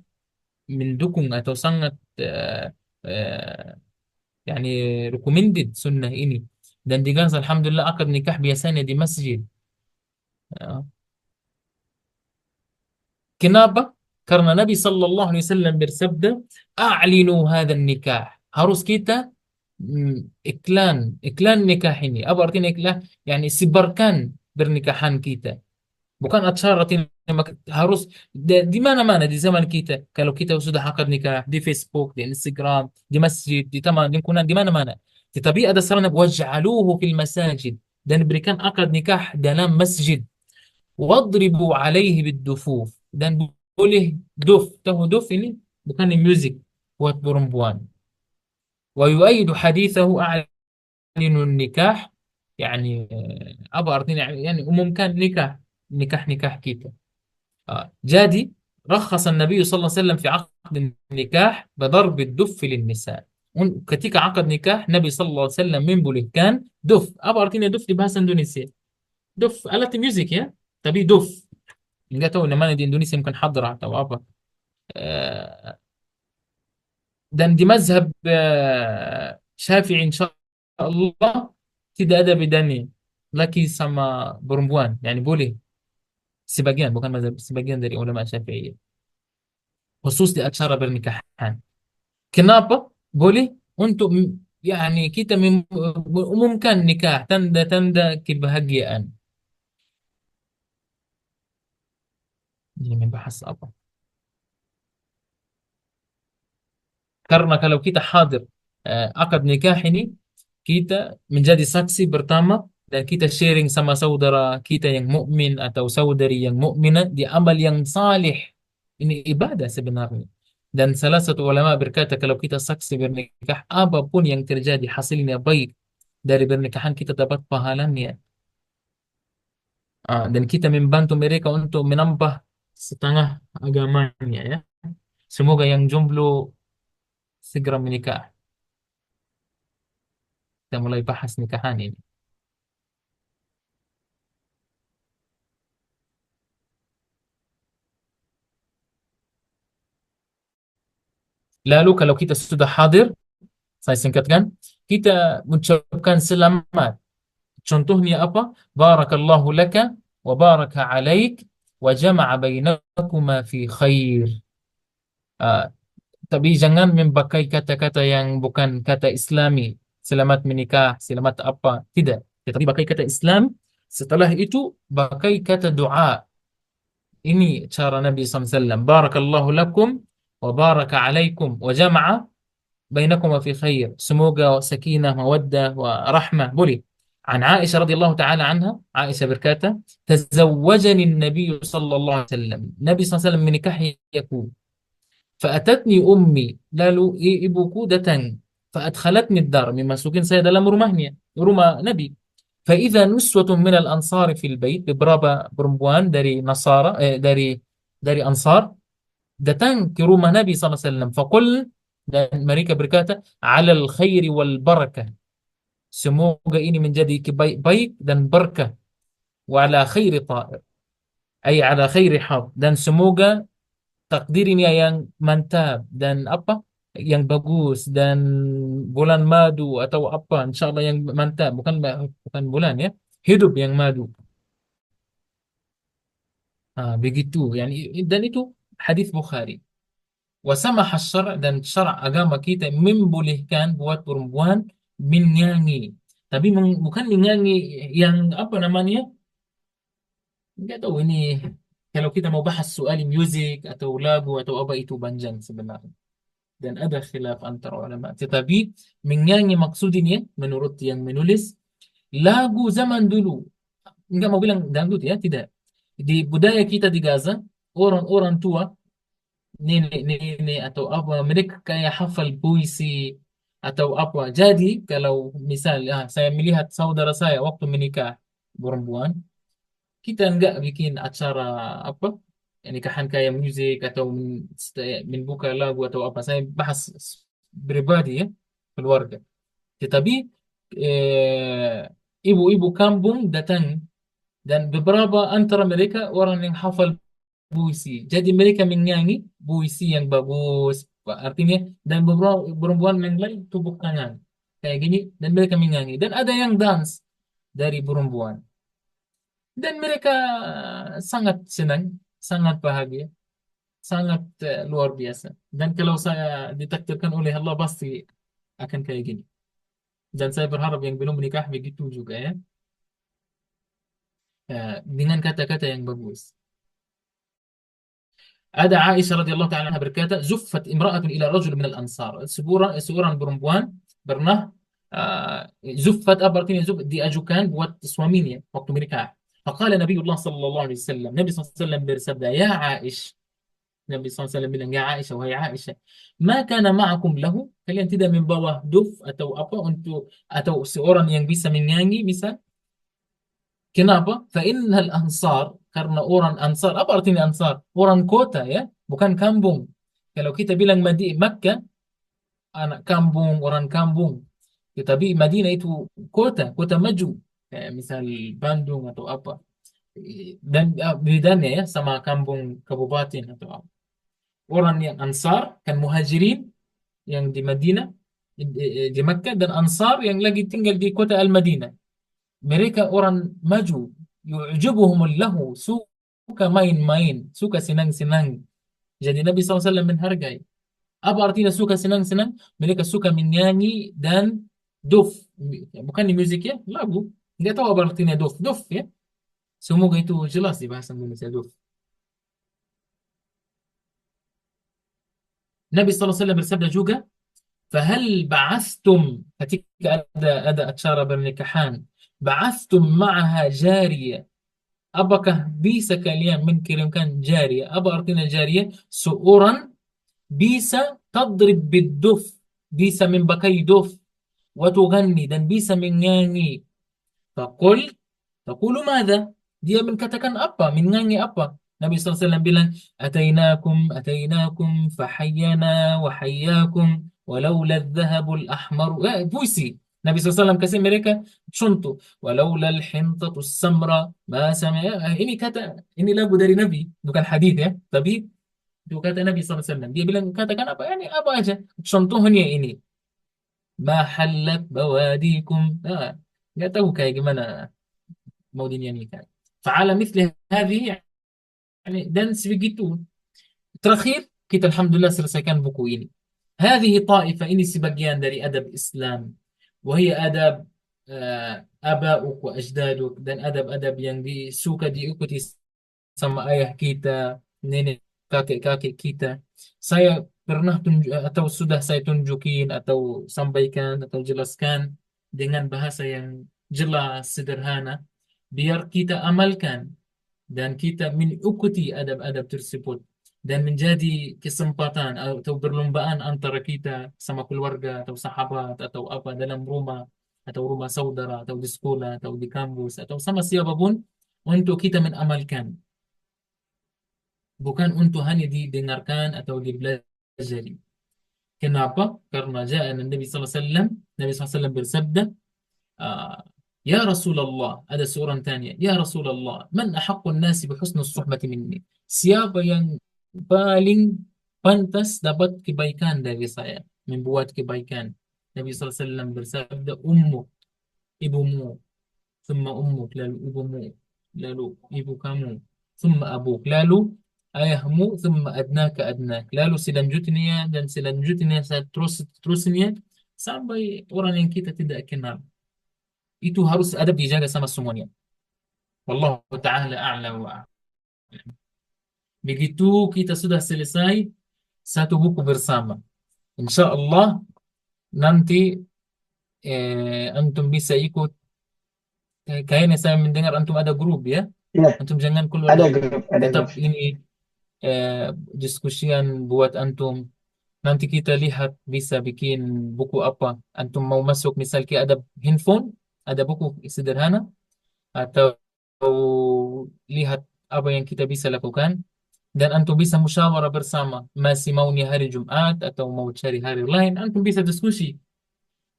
mendukung atau sangat eh, yani recommended sunnah ini. Dan juga alhamdulillah akad nikah biasanya di masjid. Ya. Kenapa? Karena Nabi Sallallahu Alaihi Wasallam bersabda, "A'linu hadzal nikah." Harus kita iklan nikah ini. Apa artinya iklan? Yani sebarkan pernikahan kita. Bukan acara harus di mana-mana di zaman kita. Kalau kita sudah akad nikah di Facebook, di Instagram, di masjid, di taman lingkungan, di mana-mana. Tetapi ada saran waj'aluhu fil masajid dan berikan akad nikah dalam masjid. Wadribu alaihi bid-dufuf dan boleh tahu duf ini bukan music buat perempuan. Wa yu'ayyidu hadithahu a'linu nikah yani apa artinya yani umumkan nikah kita. Jadi rakhasa Nabi sallallahu alaihi wasallam fi 'aqd nikah bidarb ad-duff lin-nisa. Ketika akad nikah Nabi sallallahu alaihi wasallam membolehkan duf. Apa artinya duf di bahasa Indonesia? Duf alat musik ya, tapi duf nggak tahu namanya di Indonesia mungkin hadrah atau apa. Eh, dan di mazhab Syafi'i insya Allah tidak ada bedanya laki sama perempuan, yani boleh sebagian bukan mazhab sebagian dari ulama Syafi'i khusus di acara pernikahan. Kenapa? Boleh untuk yani kita umumkan nikah tanda-tanda kebahagiaan. Ini membahas apa? Karena kalau kita hadir akad nikah ini, kita menjadi saksi pertama dan kita sharing sama saudara kita yang mukmin atau saudari yang mukminah di amal yang salih. Ini ibadah sebenarnya. Dan salah satu ulama berkata kalau kita saksi bernikah, apapun yang terjadi hasilnya baik dari pernikahan kita dapat pahalanya. Dan kita membantu mereka untuk menambah setengah agamanya ya. Semoga yang jomblo segera menikah. Kita mulai bahas nikahan ini. Lalu kalau kita sudah hadir, saya singkatkan, kita mengucapkan selamat. Contohnya apa? Barakallahu laka wa baraka alaik wa jama'a bainakuma fi khair. Ah, tapi jangan memakai kata-kata yang bukan kata Islami. Selamat menikah, selamat apa. Tidak. Tetapi pakai kata Islam. Setelah itu, pakai kata doa. Ini cara Nabi SAW. Barakallahu lakum wa baraka alaikum wa jama'a bainakuma fi khair. Semoga sakinah, mawaddah wa rahmah. Boleh. An Aisyah radhiyallahu taala anha, Aisyah berkata, "Tazawwajani an-nabiy sallallahu alaihi wasallam." Nabi sallallahu alaihi wasallam menikahi aku. Fa'atatni ummi, lalu ibuku datang. Fa'adkhalatni ad-dar, memasukin saya dalam rumahnya, rumah Nabi. Fa'idha nuswatun minal ansari fil bait, beberapa perempuan dari Nasara, dari Ansar, datang ke rumah Nabi SAW. Faqul, dan mereka berkata, alal khairi wal barakah. Semoga ini menjadi baik dan berkah. Wa ala khairi ta'ir. Ay ala khairi had. Dan semoga takdirnya yang mantap dan apa yang bagus dan bulan madu atau apa insyaallah yang mantap bukan bulan ya hidup yang madu begitu yani dan itu hadis Bukhari wasamah syara' dan syara' agama kita membolehkan buat perempuan menyanyi tapi bukan menyanyi yang apa namanya nggak tahu ini kalau kita mau bahas soal musik atau lagu atau apa itu panjang sebenarnya dan ada khilaf antara ulama. Tetapi menyanyi maksudnya menurut yang menulis lagu zaman dulu. Enggak mau bilang dangdut ya, tidak. Di budaya kita di Gaza, orang-orang tua, nenek-nenek atau apa, mereka kayak hafal puisi atau apa. Jadi kalau misalnya saya melihat saudara saya waktu menikah perempuan, Kita nggak bikin acara apa nikahan kayak musik atau membuka lagu atau apa. Saya bahas pribadi ya, keluarga. Tetapi eh, ibu-ibu kampung datang dan beberapa antara mereka orang yang hafal puisi. Jadi mereka menyanyi puisi yang bagus, artinya dan beberapa perempuan yang lain tepuk tangan kayak gini dan mereka menyanyi dan ada yang dance dari perempuan dan mereka sangat senang, sangat bahagia, sangat luar biasa. Dan kalau saya ditakdirkan oleh Allah pasti akan kayak gini. Dan saya berharap yang belum menikah begitu juga ya. Dengan kata-kata yang bagus. Ada Aisyah radhiyallahu taala anha berkata, "Zuffat imra'atun ila rajul min al-ansar." Seorang perempuan pernah zuffat apa artinya zuffat diajukan buat suaminya waktu menikah. Faqala Nabiullah sallallahu alaihi wasallam, Nabi sallallahu alaihi wasallam bersabda, "Ya Aish." Nabi SAW bilang, "Ya Aisyah, wahai Aisyah, ma kana ma'akum lahu?" Kalian tidak membawa duf atau apa untuk atau seorang yang bisa menyanyi misal? Kenapa? Fa'innal ansar, karena orang ansar, apa artinya ansar? Orang kota ya, bukan kampung. Kalau kita bilang Makkah, anak kampung, orang kampung. Tetapi Madinah itu kota, kota maju. Kayak misal Bandung atau apa. Dan bedanya ya sama kampung kabupaten atau apa. Orang yang ansar, kan muhajirin yang di Madinah, di Makkah, dan ansar yang lagi tinggal di kota Al-Madinah. Mereka orang maju, yu'jibuhumul lahu, suka main-main, suka senang-senang. Jadi Nabi SAW menghargai. Apa artinya suka senang-senang? Mereka suka menyanyi dan duf. Bukan di musik ya, lagu. Nggak tahu apa artinya duf. Duf ya. Semoga itu jelas di bahasa Indonesia duf. Nabi SAW bersabda juga, فهل بعثتم ketika ada acara pernikahan, بعثتم معها جارية, apakah bisa kalian mengirimkan jariyah? Apa artinya jariyah? Seorang bisa tadrib biduf, bisa memakai duf, wa tughanni, dan bisa menyanyi. Faqul, taqulu madza? Dia menkatakan apa? Menyanyi apa? Nabi SAW bilang, Atainakum, atainakum, fahayyana, wa hayyakum, walaula dhahabul ahmaru. Puisi. Nabi SAW kasih mereka contoh. Walaula al-hintatu samra, ma sami. Ini kata, ini lagu dari Nabi, bukan hadis ya. Tapi itu kata Nabi SAW. Dia bilang, katakan apa? Ini apa aja. Contohnya ini. Ma halat bawadikum. Nggak tahu kayak gimana mau dinyanyikan. Fa'ala mithli hadhi, yani, dan sebegitu. Terakhir, kita alhamdulillah selesaikan buku ini. Hadhihi ta'ifah, ini sebagian dari adab Islam. Wahia adab abauk wa ajdaduk, dan adab-adab yang disuka diikuti sama ayah kita, nenek, kakek-kakek kita. Saya pernah atau sudah saya tunjukin atau sampaikan atau jelaskan dengan bahasa yang jelas, sederhana, biar kita amalkan dan kita mengikuti adab-adab tersebut dan menjadi kesempatan atau perlombaan antara kita sama keluarga atau sahabat atau apa dalam rumah atau rumah saudara atau di sekolah atau di kampus atau sama siapapun untuk kita mengamalkan, bukan untuk hanya didengarkan atau dipelajari. Kenapa? Karena Nabi SAW, Nabi SAW bersabda, آه. يا رسول الله, ada seorang tanya, ya Rasulullah, man ahaqqun nasi bihusnus suhbati minni? Siapa yang paling pantas dapat kebaikan dari saya, membuat kebaikan? Nabi SAW bersabda, ummu, ibumu, thumma ummuk, lalu ibumu, lalu ibu kamu, thumma abuk, lalu ayahmu, thumma adnaka adnak, lalu selanjutnya dan selanjutnya terusnya sampai orang yang kita tidak kenal. Itu harus adab dijaga sama semuanya. Wallahu ta'ala a'la wa a'lam. Begitu kita sudah selesai satu buku bersama. Insya Allah nanti antum bisa ikut. Kayaknya saya mendengar antum ada grup ya. Ya, Antum jangan keluar ada dari grup. grup, ada Tetap grup. ini diskusian buat antum. Nanti kita lihat bisa bikin buku apa. Antum mau masuk misal ke ada handphone, ada buku sederhana atau lihat apa yang kita bisa lakukan dan antum bisa musyawarah bersama masih maunya hari Jumat atau mau cari hari lain, antum bisa diskusi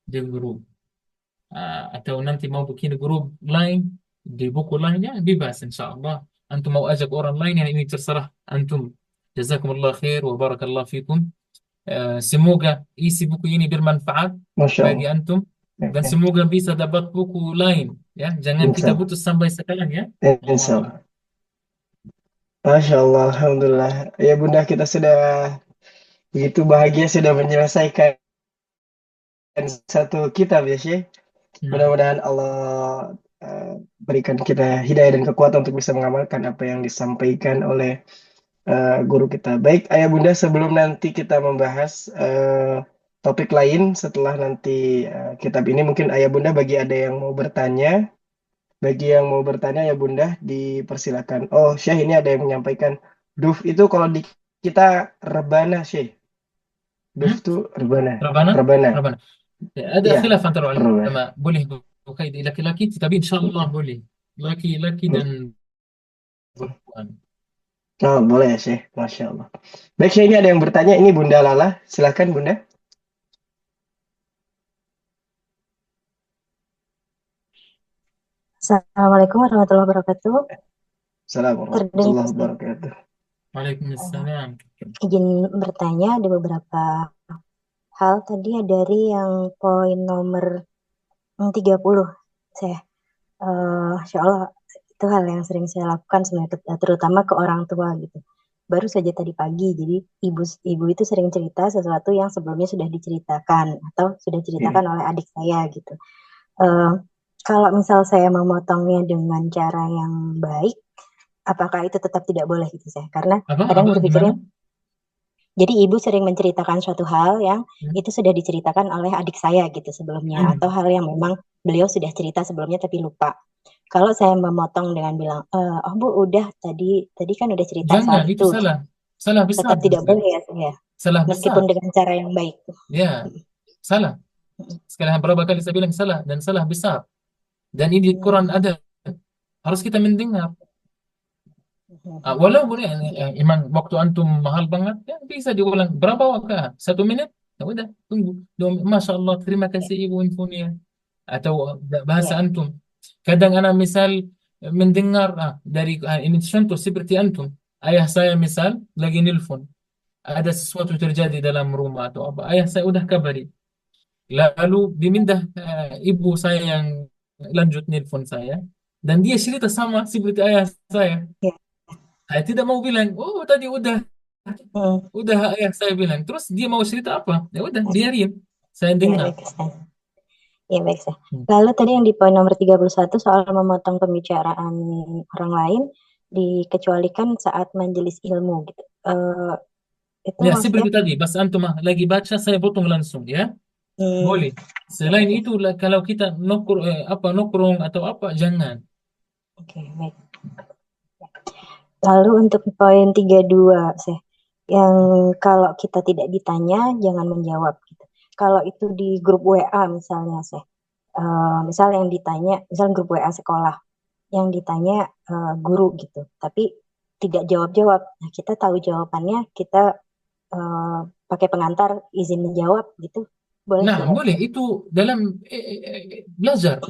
di grup. Atau nanti mau bikin grup lain di buku lain ya bebas insya Allah. Antum mau ajak orang lain yang ini terserah antum. Jazakumullah khair wa barakallah fikum. Semoga isi buku ini bermanfaat Masya bagi Allah. antum dan Oke. semoga bisa dapat buku lain ya. Jangan kita Insya putus sampai sekarang ya. Insya Allah. Masya Allah, Alhamdulillah. Ya Bunda, kita sudah begitu bahagia sudah menyelesaikan satu kitab ya Syekh. Nah, Mudah-mudahan Allah berikan kita hidayah dan kekuatan untuk bisa mengamalkan apa yang disampaikan oleh guru kita. Baik, Ayah Bunda, sebelum nanti kita membahas topik lain setelah nanti kitab ini, mungkin Ayah Bunda bagi ada yang mau bertanya, ya Bunda, dipersilakan. Oh, Syekh ini ada yang menyampaikan, Duf itu kalau di kita rebana, Syekh. Duf hmm? itu rebana. Rabana, Rebana. Rabana. Ada Iya, khilaf antara ulama rebana. boleh bukai di laki-laki, tapi insya Allah boleh laki-laki dan perempuan. Oh, boleh ya, Syekh. Masya Allah. Baik, Syekh, ini ada yang bertanya. Ini Bunda Lala. Silakan, Bunda. Assalamualaikum warahmatullahi wabarakatuh. Assalamualaikum Terdengar warahmatullahi saya. wabarakatuh. Waalaikumsalam. Izin bertanya ada beberapa hal tadi dari yang poin nomor 30. Saya, Insya Allah itu hal yang sering saya lakukan sebenarnya, terutama ke orang tua gitu. Baru saja tadi pagi, jadi ibu itu sering cerita sesuatu yang sebelumnya sudah diceritakan atau sudah Hmm. diceritakan oleh adik saya gitu. Eh, Kalau misal saya memotongnya dengan cara yang baik, apakah itu tetap tidak boleh gitu saya? Karena kadang Apa gimana? berpikirnya, jadi ibu sering menceritakan suatu hal yang Hmm. itu sudah diceritakan oleh adik saya gitu sebelumnya, atau Hmm. hal yang memang beliau sudah cerita sebelumnya tapi lupa. Kalau saya memotong dengan bilang, oh Bu, udah tadi tadi kan udah cerita soal Jangan, itu itu, salah. Salah besar tetap tidak juga. boleh ya saya, Salah meskipun besar. dengan cara yang baik. Ya, salah. Sekali berapa kali saya bilang salah dan salah besar. Dan ini di Quran ada. Harus kita mendengar. Walaupun emang waktu antum mahal banget, ya bisa diulang berapa waktu? 1 menit? Ya udah, tunggu. Masya Allah, terima kasih Ibu infonya. Atau bahasa Ya, antum. Kadang anak misal mendengar dari ini contoh seperti antum. Ayah saya misal lagi nelpon. Ada sesuatu terjadi dalam rumah atau apa. Ayah saya udah kabari. Lalu diminta ibu saya yang lanjut nelpon saya. Dan dia cerita sama seperti ayah saya. ya. Saya tidak mau bilang, oh tadi Hmm, udah ayah saya bilang. Terus dia mau cerita apa? Ya udah, biarin. Saya ya, dengar. baik Ustaz. Ya, baik Ustaz. Hmm. Lalu tadi yang di poin nomor 31 soal memotong pembicaraan orang lain dikecualikan saat majelis ilmu gitu. Itu Ya, maksudnya, seperti tadi, pas antum lagi baca, saya potong langsung, ya. hmm, Boleh. Selain oke, itu, kalau kita nongkrong atau apa, jangan. oke, baik. Lalu untuk poin 32, saya, yang kalau kita tidak ditanya, jangan menjawab gitu. Kalau itu di grup WA misalnya, saya, misal yang ditanya, misal grup WA sekolah, yang ditanya guru gitu, tapi tidak jawab-jawab. Nah, kita tahu jawabannya, kita eh, pakai pengantar izin menjawab gitu, boleh Nah, tidak? boleh. Itu dalam belajar.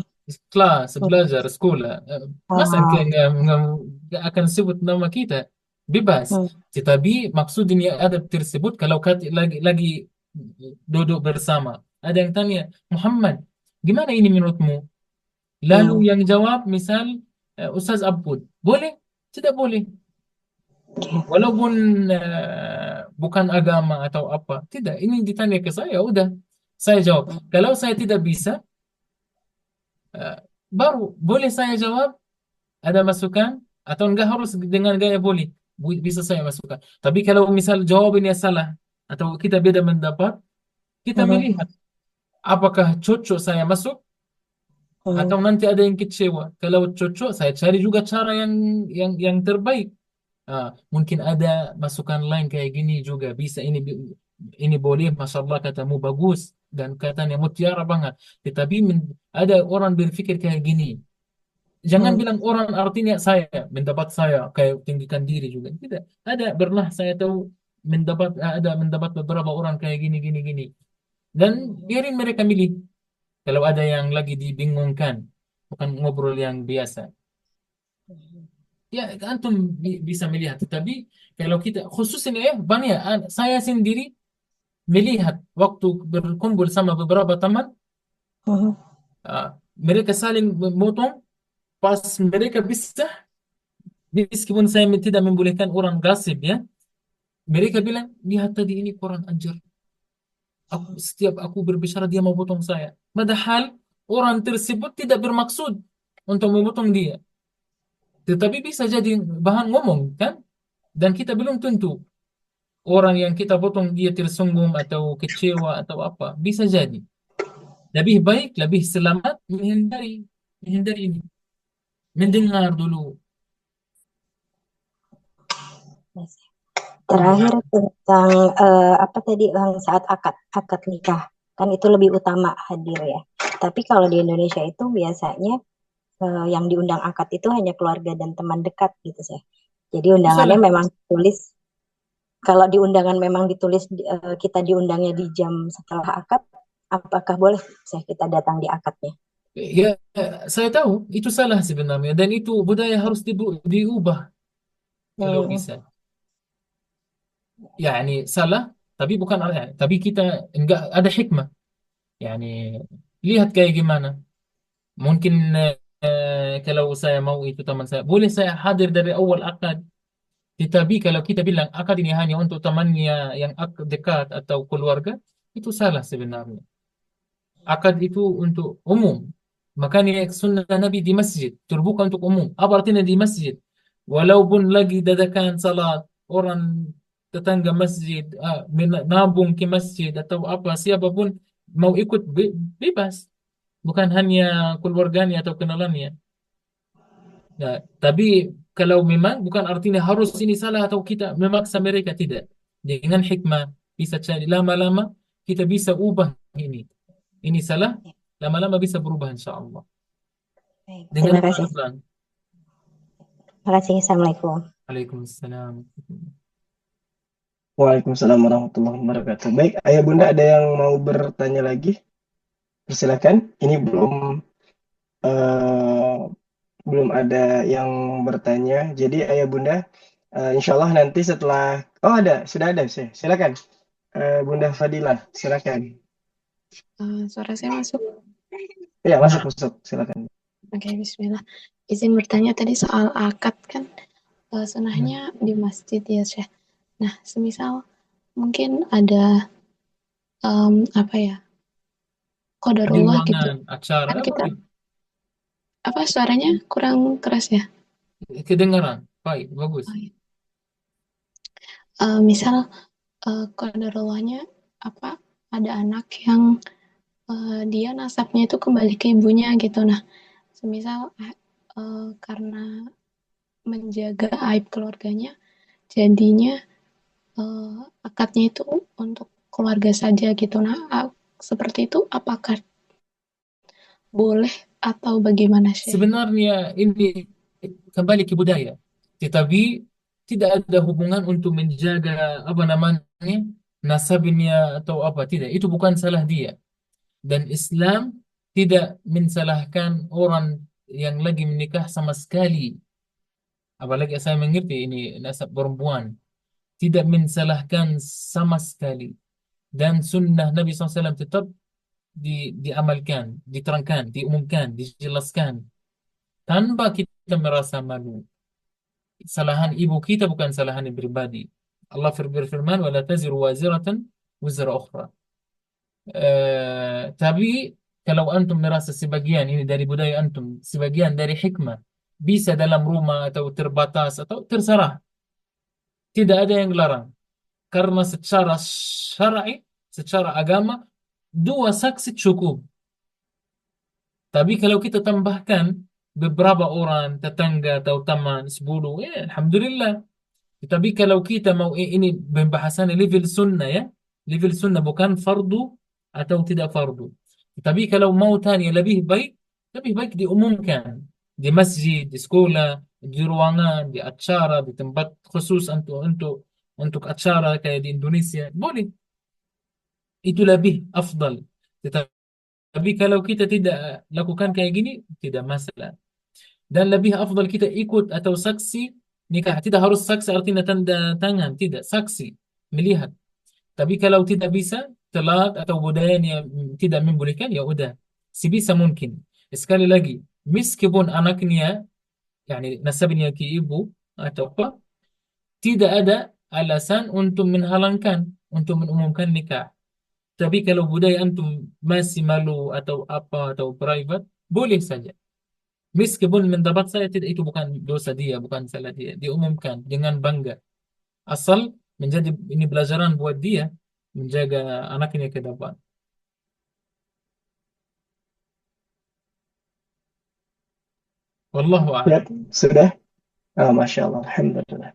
Kelas, belajar, sekolah. Masa Ah, nggak akan sebut nama kita? Bebas. hmm, Tetapi maksudnya ada tersebut kalau lagi duduk bersama. Ada yang tanya, Muhammad, gimana ini menurutmu? Lalu hmm, yang jawab, misal, Ustaz Abud. Boleh? Tidak boleh. oke, Walaupun bukan agama atau apa. Tidak, ini ditanya ke saya, udah. Saya jawab. hmm, Kalau saya tidak bisa, eh, baru boleh saya jawab, ada masukan, atau enggak harus dengan gaya boleh. Bisa saya masukkan. Tapi kalau misal jawabannya salah, atau kita beda pendapat, kita hmm, melihat apakah cocok saya masuk, hmm, atau nanti ada yang kecewa. Kalau cocok, saya cari juga cara yang terbaik. Mungkin ada masukan lain kayak gini juga bisa ini boleh, masya Allah katamu bagus dan katanya mutiara banget. Tetapi ada orang berpikir kayak gini. Jangan Hmm. bilang orang artinya saya mendapat saya kayak tinggikan diri juga. Tidak. Ada pernah saya tahu mendapat beberapa orang kayak gini gini gini. Dan biarin mereka milih. Kalau ada yang lagi dibingungkan, bukan ngobrol yang biasa. Ya, antum bisa melihat. Tapi kalau kita khususnya ya, bang ya, saya sendiri melihat waktu berkumpul sama beberapa teman, Hmm. mereka saling memotong pas mereka bisa, meskipun saya tidak membolehkan orang gasip ya, mereka bilang, lihat tadi ini kurang ajar. Setiap aku berbicara dia mau potong saya. Padahal orang tersebut tidak bermaksud untuk memotong dia. Tetapi bisa jadi bahan ngomong kan? Dan kita belum tentu orang yang kita potong dia tersinggung atau kecewa atau apa. Bisa jadi. Lebih baik, lebih selamat menghindari ini. Iya. Mendengar dulu. Yes. Iya, Terakhir tentang apa tadi yang saat akad akad nikah kan itu lebih utama hadir ya. Tapi kalau di Indonesia itu biasanya yang diundang akad itu hanya keluarga dan teman dekat gitu sih. Jadi itu undangannya salah. memang tulis. Kalau di undangan memang ditulis kita diundangnya di jam setelah akad, apakah boleh saya kita datang di akadnya? Ya, saya tahu itu salah sebenarnya dan itu budaya harus diubah kalau Hmm. bisa. Yani salah, tapi bukan tapi kita enggak ada hikmah. Yani lihat kayak gimana. Mungkin kalau saya mau itu teman saya, boleh saya hadir dari awal akad. Tetapi kalau kita bilang akad ini hanya untuk temannya yang dekat atau keluarga, itu salah sebenarnya. Akad itu untuk umum. Makanya sunnah Nabi di masjid terbuka untuk umum. Apa artinya di masjid? Walaupun lagi dadakan salat, orang tetangga masjid nabung ke masjid atau apa siapapun mau ikut bebas. Bukan hanya keluarganya atau kenalannya. Nah, tapi kalau memang bukan artinya harus ini salah atau kita memaksa mereka tidak. Dengan hikmah bisa cari lama-lama kita bisa ubah ini. Ini salah, lama-lama bisa berubah insya Allah. Baik, Dengan terima kasih. pelan-pelan. Terima kasih. Assalamualaikum. Waalaikumsalam. Waalaikumsalam warahmatullahi wabarakatuh. Baik, ayah bunda ada yang mau bertanya lagi? Persilakan. Ini eh, belum ada yang bertanya. Jadi ayah bunda, insya Allah nanti setelah oh ada sudah ada sih. Silakan. Bunda Fadilah, silakan. Suara saya masuk. Ya masuk Nah, masuk. Silakan. Oke, Bismillah. Izin bertanya tadi soal akad kan sunahnya di masjid ya, Syekh. Nah, semisal mungkin ada apa ya, di qadarullah gitu. ruangan acara Kan kita boleh. apa suaranya kurang keras ya? Kedengaran. Baik, bagus. Oh, iya. Misal qadarullahnya apa ada anak yang dia nasabnya itu kembali ke ibunya gitu. Nah, semisal karena menjaga aib keluarganya, jadinya eh, akadnya itu untuk keluarga saja gitu. Nah, seperti itu apakah boleh atau bagaimana sih? Sebenarnya ini kembali ke budaya. Tetapi tidak ada hubungan untuk menjaga apa namanya nasabnya atau apa. Tidak, itu bukan salah dia. Dan Islam tidak mensalahkan orang yang lagi menikah sama sekali. Apalagi saya mengerti ini nasab perempuan. Tidak mensalahkan sama sekali. Dan sunnah Nabi SAW tetap diamalkan, diterangkan, diumumkan, dijelaskan. Tanpa kita merasa malu. Kesalahan ibu kita bukan kesalahan yang pribadi. Allah berfirman, "Wala taziru waziratan wizra ukhra." Tapi kalau antum merasa sebagian ini dari budaya antum, sebagian dari hikmah, bisa dalam rumah atau terbatas atau terserah, tidak ada yang larang. Karena secara syar'i, secara agama, dua saksi cukup. Tapi kalau kita tambahkan beberapa orang, tetangga atau teman, 10, ya Alhamdulillah. Tapi kalau kita mau ini pembahasan level sunnah ya, level sunnah bukan fardu atau tidak fardu. Tapi kalau mau tanya lebih baik diumumkan, di masjid, di sekolah, di ruangan, di acara, di tempat khusus untuk acara kayak di Indonesia, boleh. Itu lebih afdal. Tapi kalau kita tidak lakukan kayak gini, tidak masalah. Dan lebih afdal kita ikut atau saksi nikah. Tidak harus saksi artinya tanda tangan, tidak. Saksi, melihat. Tapi kalau tidak bisa, telat atau budayanya tidak membolehkan, ya udah. Sebisa mungkin. Sekali lagi, meskipun anaknya, yani nasabnya ke ibu atau apa, tidak ada alasan untuk menghalangkan, untuk mengumumkan nikah. Tapi kalau budaya antum masih malu atau apa atau private, boleh saja. Meskipun mendapat saya tidak, itu bukan dosa dia, bukan salah dia. Diumumkan dengan bangga. Asal menjadi ini pelajaran buat dia menjaga anaknya ke depan. Wallahu Ya, a'lam. sudah. Masya Allah, Alhamdulillah.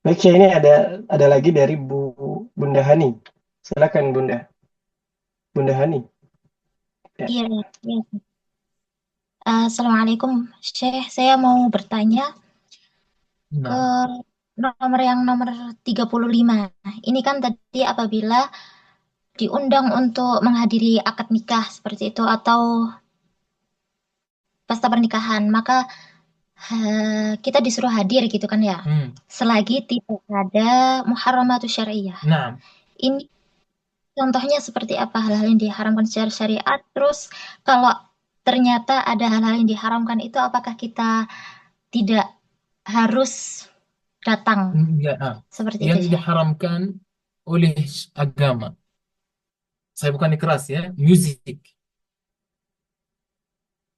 Baik, Syekh, ini ada lagi dari Bunda Hani. Silakan Bunda Hani. Ya. Iya, iya. Assalamualaikum, Syekh. Saya mau bertanya ke Nah, nomor 35. Ini kan tadi apabila diundang untuk menghadiri akad nikah seperti itu atau pesta pernikahan, maka kita disuruh hadir gitu kan ya. Selagi tidak ada muharramatus syariah. nah, Ini contohnya seperti apa hal-hal yang diharamkan secara syariat? Terus kalau ternyata ada hal-hal yang diharamkan itu, apakah kita tidak harus datang? ya, Seperti itu, yang Syekh. diharamkan oleh agama. Saya bukan keras ya, musik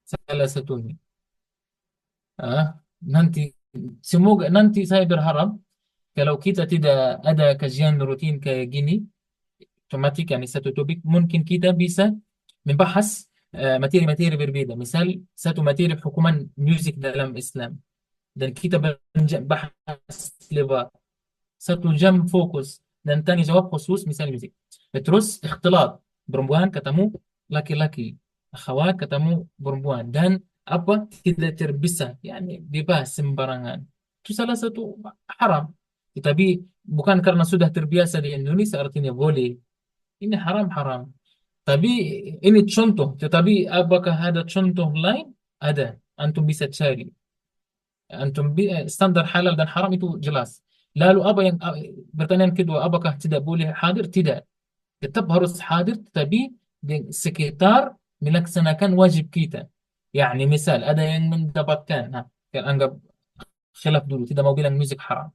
salah satunya. Ah, nanti semoga nanti saya berharap kalau kita tidak ada kajian rutin kayak gini, otomatis yani satu topik mungkin kita bisa membahas materi-materi berbeda. Misal satu materi hukuman musik dalam Islam dan kita bahas lebar 1 jam fokus dan tanya jawab khusus misal musik. Terus ikhtilat, perempuan ketemu laki-laki, akhwat ketemu perempuan dan apa tidak terpisah, yani bebas sembarangan. Itu salah satu haram. Tapi bukan karena sudah terbiasa di Indonesia artinya boleh. Ini haram-haram. Tapi ini contoh. Tetapi apakah ada contoh lain? Ada. Antum bisa cari. Standar halal dan haram itu jelas. Lalu apa yang pertanyaan kedua, apakah tidak boleh hadir? Tidak. Tetap harus hadir, tapi di sekitar melaksanakan wajib kita. Yani misal ada yang mendapatkan, yang anggap khilaf dulu, tidak mau bilang musik haram.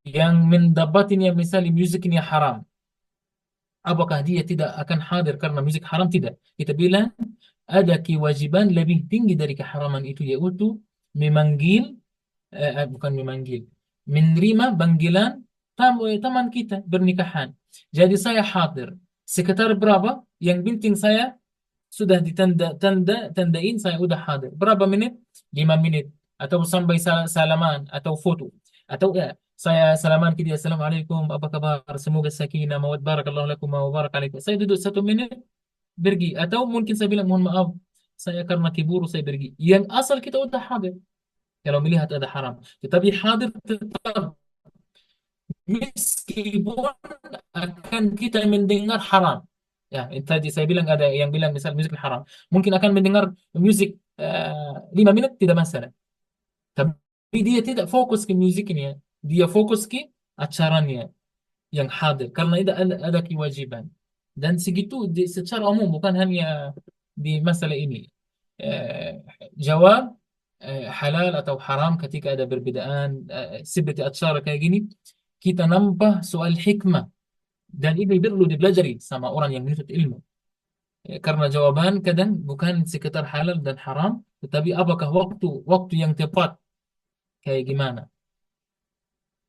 Yang mendapatinya misal musiknya haram, apakah dia tidak akan hadir karena musik haram? Tidak. Kita bilang ada kewajiban lebih tinggi dari keharaman itu, yaitu memanggil, bukan memanggil, menerima panggilan teman kita bernikahan. Jadi saya hadir. Sekitar berapa? Yang penting saya sudah tandain saya udah hadir. Berapa menit? 5 menit. Atau sampai salaman atau foto. Atau ya, saya salaman ke dia, Assalamualaikum, apa kabar? Semoga sakinah, mawaddah, barakallahu lakum wa barak alaikum. Saya duduk 1 menit, pergi. Atau mungkin saya bilang, mohon maaf, saya karena kiburu saya pergi. Yang asal kita udah hadir. Kalau melihat ada haram. Tetapi hadir tetap. Meskipun akan kita mendengar haram. Ya, tadi saya bilang ada yang bilang misal musik haram. Mungkin akan mendengar musik 5 menit tidak masalah. Tapi dia tidak fokus ke musiknya. Dia fokus ke acaranya yang hadir. Karena ada kewajiban. Dan segitu secara umum bukan hanya di masalah ini. Eh, Jawab halal atau haram ketika ada perbedaan seperti acara kayak gini, kita nambah soal hikmah dan ini perlu dipelajari sama orang yang menuntut ilmu. Karena jawaban kadang bukan sekitar halal dan haram, tetapi apakah waktu yang tepat kayak gimana.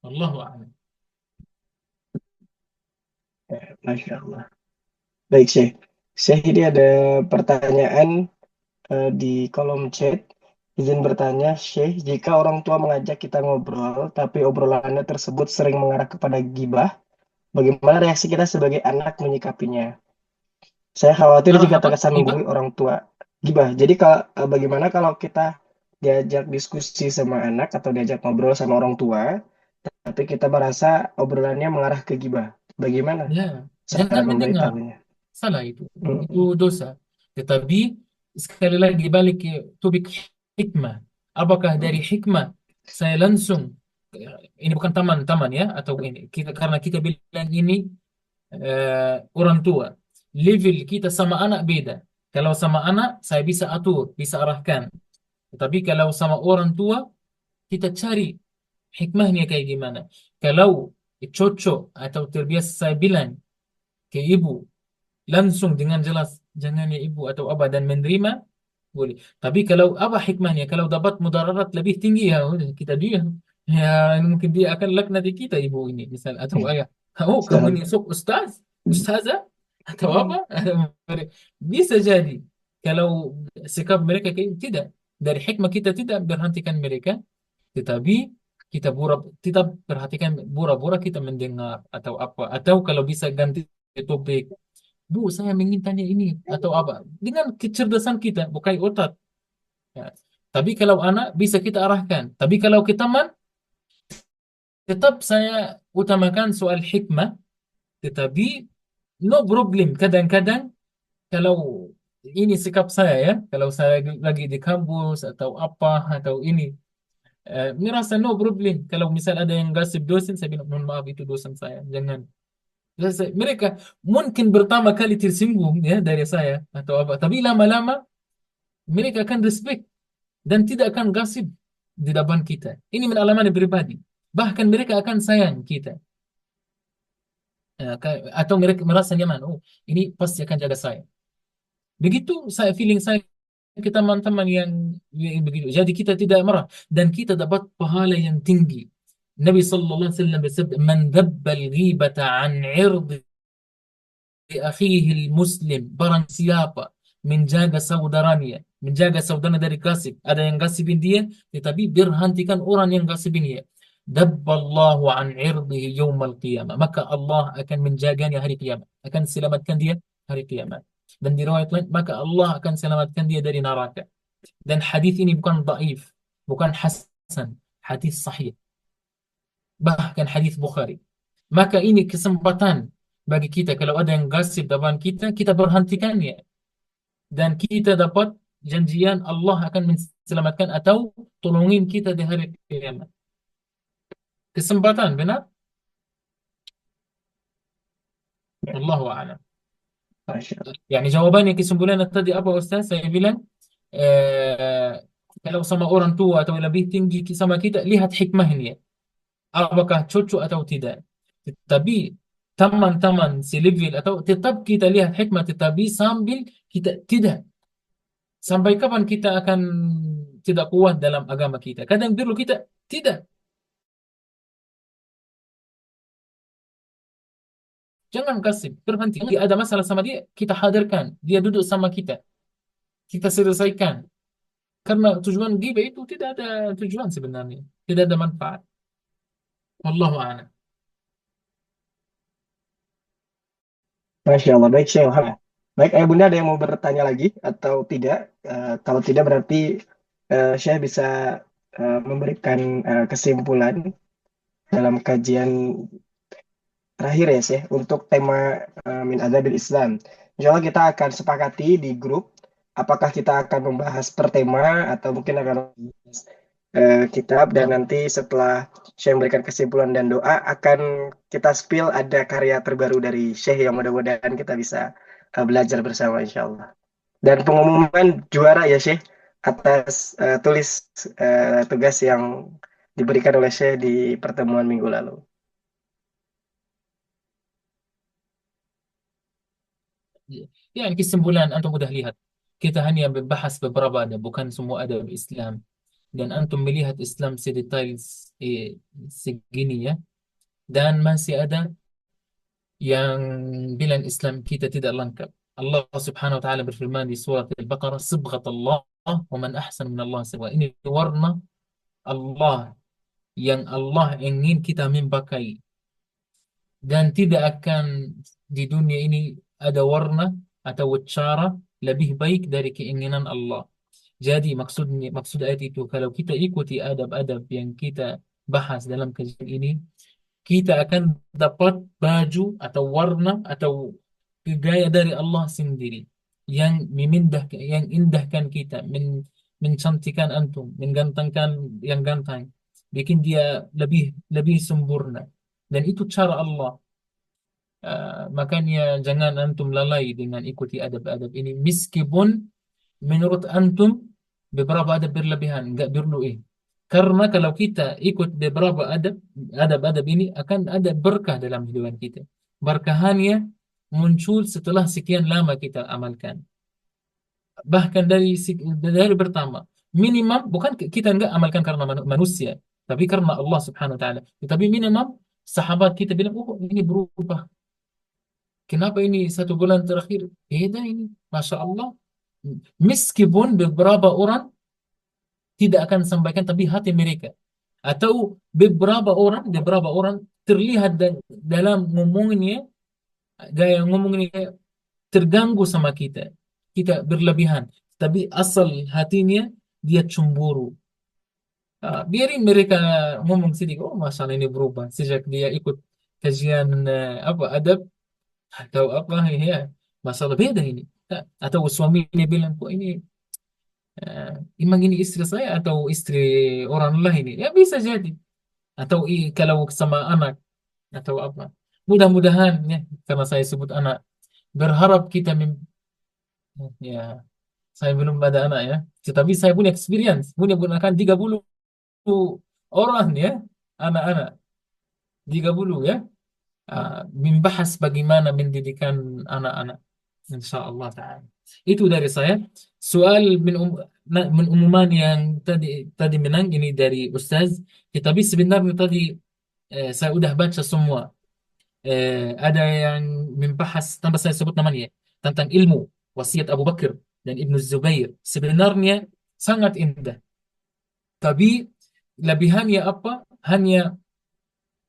Allahu a'lam. Masya Allah. Baik, Syekh. Syekh, ini ada pertanyaan di kolom chat. Izin bertanya, Syekh, jika orang tua mengajak kita ngobrol, tapi obrolannya tersebut sering mengarah kepada gibah, bagaimana reaksi kita sebagai anak menyikapinya? Saya khawatir Arah jika apa? terkesan Gibah? menggurui orang tua. Gibah. Jadi bagaimana kalau kita diajak diskusi sama anak atau diajak ngobrol sama orang tua, tapi kita merasa obrolannya mengarah ke gibah. Bagaimana Ya, cara jangan mendengar. memberitahunya? Salah itu. Itu Mm-mm. dosa. Tetapi sekali lagi balik ke topik hikmah. Apakah dari hikmah saya langsung ini bukan taman-taman ya atau ini kita karena kita bilang ini orang tua. Level kita sama anak beda. Kalau sama anak saya bisa atur, bisa arahkan. Tetapi kalau sama orang tua kita cari hikmahnya kayak gimana. Kalau cocok atau terbiasa saya bilang ke ibu langsung dengan jelas jangan ya ibu atau abah dan menerima boleh. Tapi kalau apa hikmahnya? Kalau dapat mudarat lebih tinggi ya udah, kita diam. Ya mungkin dia akan laknati kita ibu ini misal atau ayah. Oh kamu ini sok ustaz, ustazah atau apa? Bisa jadi kalau sikap mereka kayak tidak dari hikmah kita tidak berhentikan mereka, tetapi kita tetap perhatikan pura-pura kita mendengar atau apa atau kalau bisa ganti topik. Bu, saya ingin tanya ini atau apa dengan kecerdasan kita, bukan otak. Ya. Tapi kalau anak bisa kita arahkan. Tapi kalau ke teman, tetap saya utamakan soal hikmah. Tetapi no problem. Kadang-kadang kalau ini sikap saya ya, kalau saya lagi di kampus atau apa atau ini, merasa no problem. Kalau misal ada yang gosip dosen, saya bilang mohon maaf itu dosen saya, jangan. Mereka mungkin pertama kali tersinggung ya dari saya atau apa, tapi lama-lama mereka akan respect dan tidak akan gasip di depan kita. Ini pengalaman pribadi. Bahkan mereka akan sayang kita. Atau mereka merasa nyaman. Oh, ini pasti akan jaga saya. Begitu saya feeling saya ke teman-teman yang begitu. Jadi kita tidak marah dan kita dapat pahala yang tinggi. Nabi sallallahu alaihi wasallam bersabda, "Man dhabbal ghibata an 'irdi akhihi muslim barang siapa menjaga saudaranya menjaga saudaranya dari gasib ada yang gasibin dia tetapi berhentikan orang yang gasibin dia dabballahu an irdihi yaumal qiyamah maka Allah akan menjaganya hari kiamat akan selamatkan dia hari kiamat dan di riwayat lain maka Allah akan selamatkan dia dari neraka dan hadis ini bukan dhaif bukan hasan hadis sahih bahkan hadis Bukhari. Maka ini kesempatan bagi kita kalau ada yang gasib depan kita, kita berhentikannya dan kita dapat janjian Allah akan menyelamatkan atau tolongin kita di hari kiamat. Kesempatan, benar? Ya, Allahu a'lam. Masya Allah. Yani jawabannya kesimpulan tadi apa Ustaz? Saya bilang eh, kalau sama orang tua atau lebih tinggi sama kita, lihat hikmahnya. Apakah cocok atau tidak. Tetapi teman-teman selevel atau tetap kita lihat hikmah tetapi sambil kita tidak. Sampai kapan kita akan tidak kuat dalam agama kita? Kadang perlu kita tidak. Jangan kasih berhenti. Dia ada masalah sama dia, kita hadirkan. Dia duduk sama kita. Kita selesaikan. Karena tujuan ghibah itu tidak ada tujuan sebenarnya. Tidak ada manfaat. Wallahu a'lam. Masya Allah. Baik, Syekh. Alhamdulillah. Baik, Ayah Bunda ada yang mau bertanya lagi atau tidak? Kalau tidak berarti Syekh bisa memberikan kesimpulan dalam kajian terakhir ya sih untuk tema min adabil Islam. Insya Allah kita akan sepakati di grup apakah kita akan membahas per tema atau mungkin akan membahas kitab dan nanti setelah Syekh memberikan kesimpulan dan doa akan kita spill ada karya terbaru dari Syekh yang mudah-mudahan kita bisa belajar bersama insya Allah. Dan pengumuman juara ya Syekh atas tulis tugas yang diberikan oleh Syekh di pertemuan minggu lalu. Ya, kesimpulan antum sudah lihat. Kita hanya membahas beberapa ada, bukan semua ada Islam. Dan antum melihat Islam sedetail segini ya. Dan masih ada yang bilang Islam kita tidak lengkap. Allah Subhanahu wa taala berfirman di surat Al-Baqarah, "Sibghatullah wa man ahsan min Allah sabwa." Ini warna Allah yang Allah ingin kita memakai dan tidak akan di dunia ini ada warna atau cara lebih baik dari keinginan Allah. Jadi maksud ayat itu kalau kita ikuti adab-adab yang kita bahas dalam kajian ini, kita akan dapat baju atau warna atau gaya dari Allah sendiri yang yang indahkan kita, mencantikan antum, menggantengkan yang ganteng, bikin dia lebih lebih sempurna. Dan itu cara Allah. Makanya jangan antum lalai dengan ikuti adab-adab ini, meskipun menurut antum beberapa adab berlebihan, nggak perlu karena kalau kita ikut beberapa adab-adab ini akan ada berkah dalam kehidupan kita. Berkahannya muncul setelah sekian lama kita amalkan. Bahkan dari pertama, minimum bukan kita nggak amalkan karena manusia, tapi karena Allah Subhanahu Wa Taala. Tapi minimum sahabat kita bilang, oh ini berubah. Kenapa ini 1 bulan terakhir beda ini, masya Allah. Meskipun beberapa orang tidak akan sampaikan, tapi hati mereka atau beberapa orang terlihat dalam ngomongnya, gaya ngomongnya terganggu sama kita berlebihan, tapi asal hatinya dia cemburu. Biarin mereka ngomong sedikit, oh masalah ini berubah sejak dia ikut kajian apa adab atau apa ya, masalah beda ini. Atau suaminya bilang, kok ini eh, emang ini istri saya atau istri orang lain ini, ya bisa jadi. Atau kalau sama anak atau apa, mudah-mudahan ya, karena saya sebut anak, berharap kita ya, saya belum ada anak ya, tetapi saya punya experience, punya gunakan 30 orang ya, anak-anak 30 ya, membahas bagaimana mendidikan anak-anak, insya Allah ta'ala. Itu dari saya. Soal menumuman yang tadi tadi menang ini dari Ustaz. Tetapi sebenarnya tadi saya udah baca semua. Ada yang membahas tanpa saya sebut namanya tentang ilmu wasiat Abu Bakar dan Ibnu Zubair. Sebenarnya sangat indah. Tapi lebihannya apa? Hanya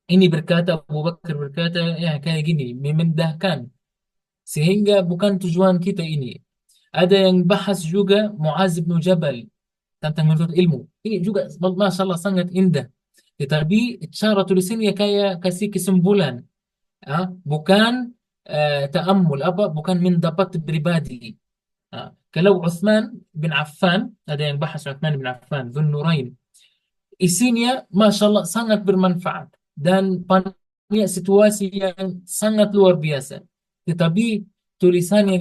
ini berkata, Abu Bakar berkata ya kayak gini, memendahkan, sehingga bukan tujuan kita ini. Ada yang bahas juga Muaz bin Jabal tentang menuntut ilmu. Ini juga Masya Allah sangat indah. Tetapi cara tulisannya kayak kasih kesimpulan, bukan ta'ammul apa, bukan mendapat pribadi. Kalau Uthman bin Affan, ada yang bahas Uthman bin Affan, Dzun Nurain. Isinya Masya Allah sangat bermanfaat dan banyak situasi yang sangat luar biasa. Tetapi tulisannya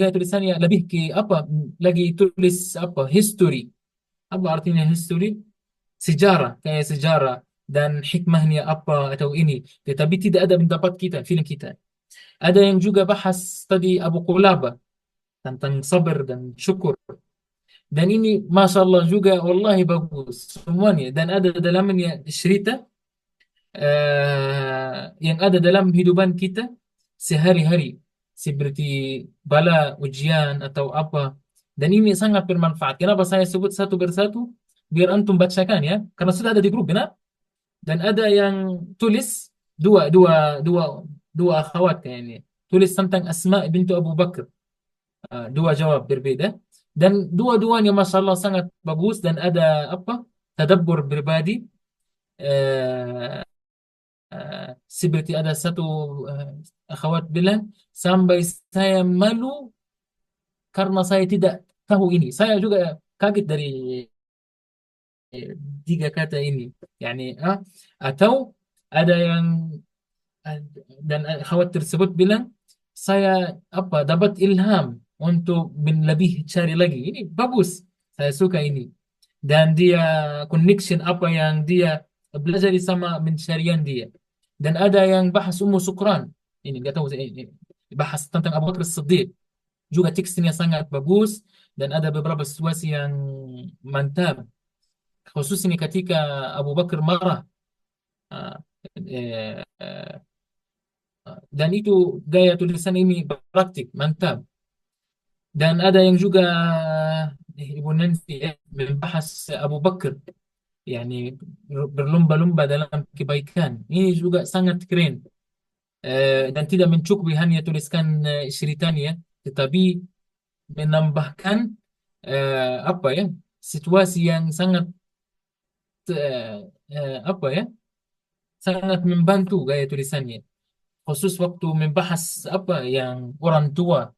lebih ke apa? Lagi tulis apa? History. Apa artinya history? Sejarah, kayak sejarah dan hikmahnya apa atau ini. Tetapi tidak ada pendapat kita, feeling kita. Ada yang juga bahas tadi Abu Qulaba tentang sabar dan syukur. Dan ini Masya Allah juga wallahi bagus semuanya. Dan ada dalamnya cerita yang ada dalam kehidupan kita sehari-hari, seperti bala, ujian atau apa. Dan ini sangat bermanfaat. Kenapa saya sebut satu persatu? Biar antum bacakan ya, karena sudah ada di grup, benar? Dan ada yang tulis dua dua dua dua akhwat kayaknya, tulis tentang Asma bintu Abu Bakar. Dua jawab berbeda, dan dua-duanya Masya Allah sangat bagus, dan ada apa, tadabbur berbadi. eh, Seperti ada satu eh, akhwat bilang, sampai saya malu karena saya tidak tahu ini. Saya juga kaget dari 3 kata ini. Yani, atau ada yang eh, dan akhwat tersebut bilang, saya apa, dapat ilham untuk lebih cari lagi. Ini bagus. Saya suka ini. Dan dia connection apa yang dia belajar sama pencarian dia. Dan ada yang bahas Ummu Sukran. Ini nggak tahu saya ini. Bahas tentang Abu Bakar Siddiq. Juga teksnya sangat bagus dan ada beberapa situasi yang mantap. Khususnya ketika Abu Bakar marah. Ah, eh, eh, dan itu gaya tulisan ini praktik, mantap. Dan ada yang juga Ibu Nancy membahas Abu Bakar, yani berlomba-lomba dalam kebaikan. Ini juga sangat keren. Dan tidak mencukupi hanya tuliskan ceritanya, tetapi menambahkan apa ya, situasi yang sangat apa ya, sangat membantu gaya tulisannya, khusus waktu membahas apa yang orang tua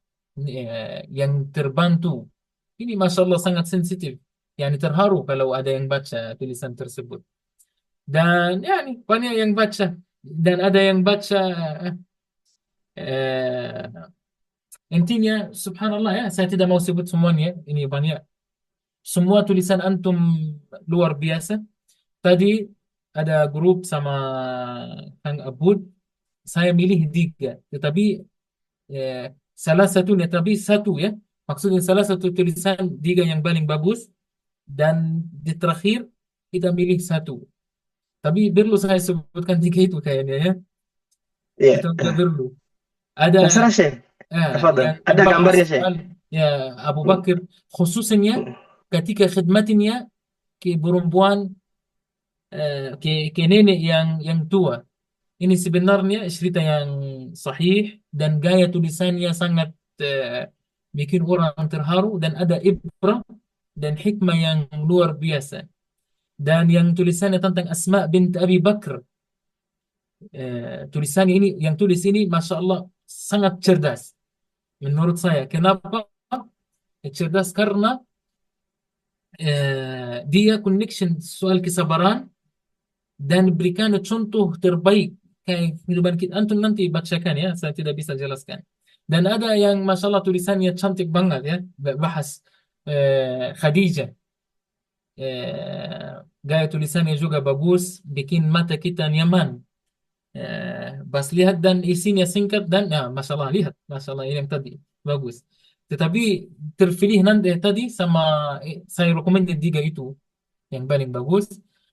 yang terbantu. Ini Masya Allah sangat sensitif. Yani terharu kalau ada yang baca tulisan tersebut. Dan yani banyak yang baca. Dan ada yang baca eh, intinya subhanallah ya, saya tidak mau sebut semuanya. Ini banyak. Semua tulisan antum luar biasa. Tadi ada grup sama Kang Abud, saya milih tiga. Tetapi eh, salah satunya, tapi satu ya. Maksudnya salah satu tulisan tiga yang paling bagus. Dan di terakhir kita milih satu. Tapi perlu saya sebutkan tiga itu kayaknya ya. Iya. Itu enggak perlu. Ada Terserah Syekh. Tafadhol. yang Ada membahas gambarnya Syekh. soal ya Abu Hmm. Bakar, khususnya Hmm. ketika khidmatnya ke perempuan, ke nenek yang tua. Ini sebenarnya cerita yang sahih dan gaya tulisannya sangat eh, bikin orang terharu dan ada ibrah dan hikmah yang luar biasa. Dan yang tulisannya tentang Asma bint Abi Bakr, tulisannya ini, yang tulis ini, masya Allah, sangat cerdas menurut saya. Kenapa? Cerdas karena dia connection soal kesabaran dan berikan contoh terbaik kayak kehidupan kita. Antum nanti bacakan ya, saya tidak bisa jelaskan. Dan ada yang masya Allah tulisannya cantik banget ya, bahas Khadijah. Gaya tulisannya juga bagus, bikin mata kita nyaman. Bas lihat dan isinya singkat dan ya, masya Allah, lihat, masya Allah ini yang tadi bagus. Tetapi terpilih nanti tadi sama saya rekomendasi tiga itu yang paling bagus.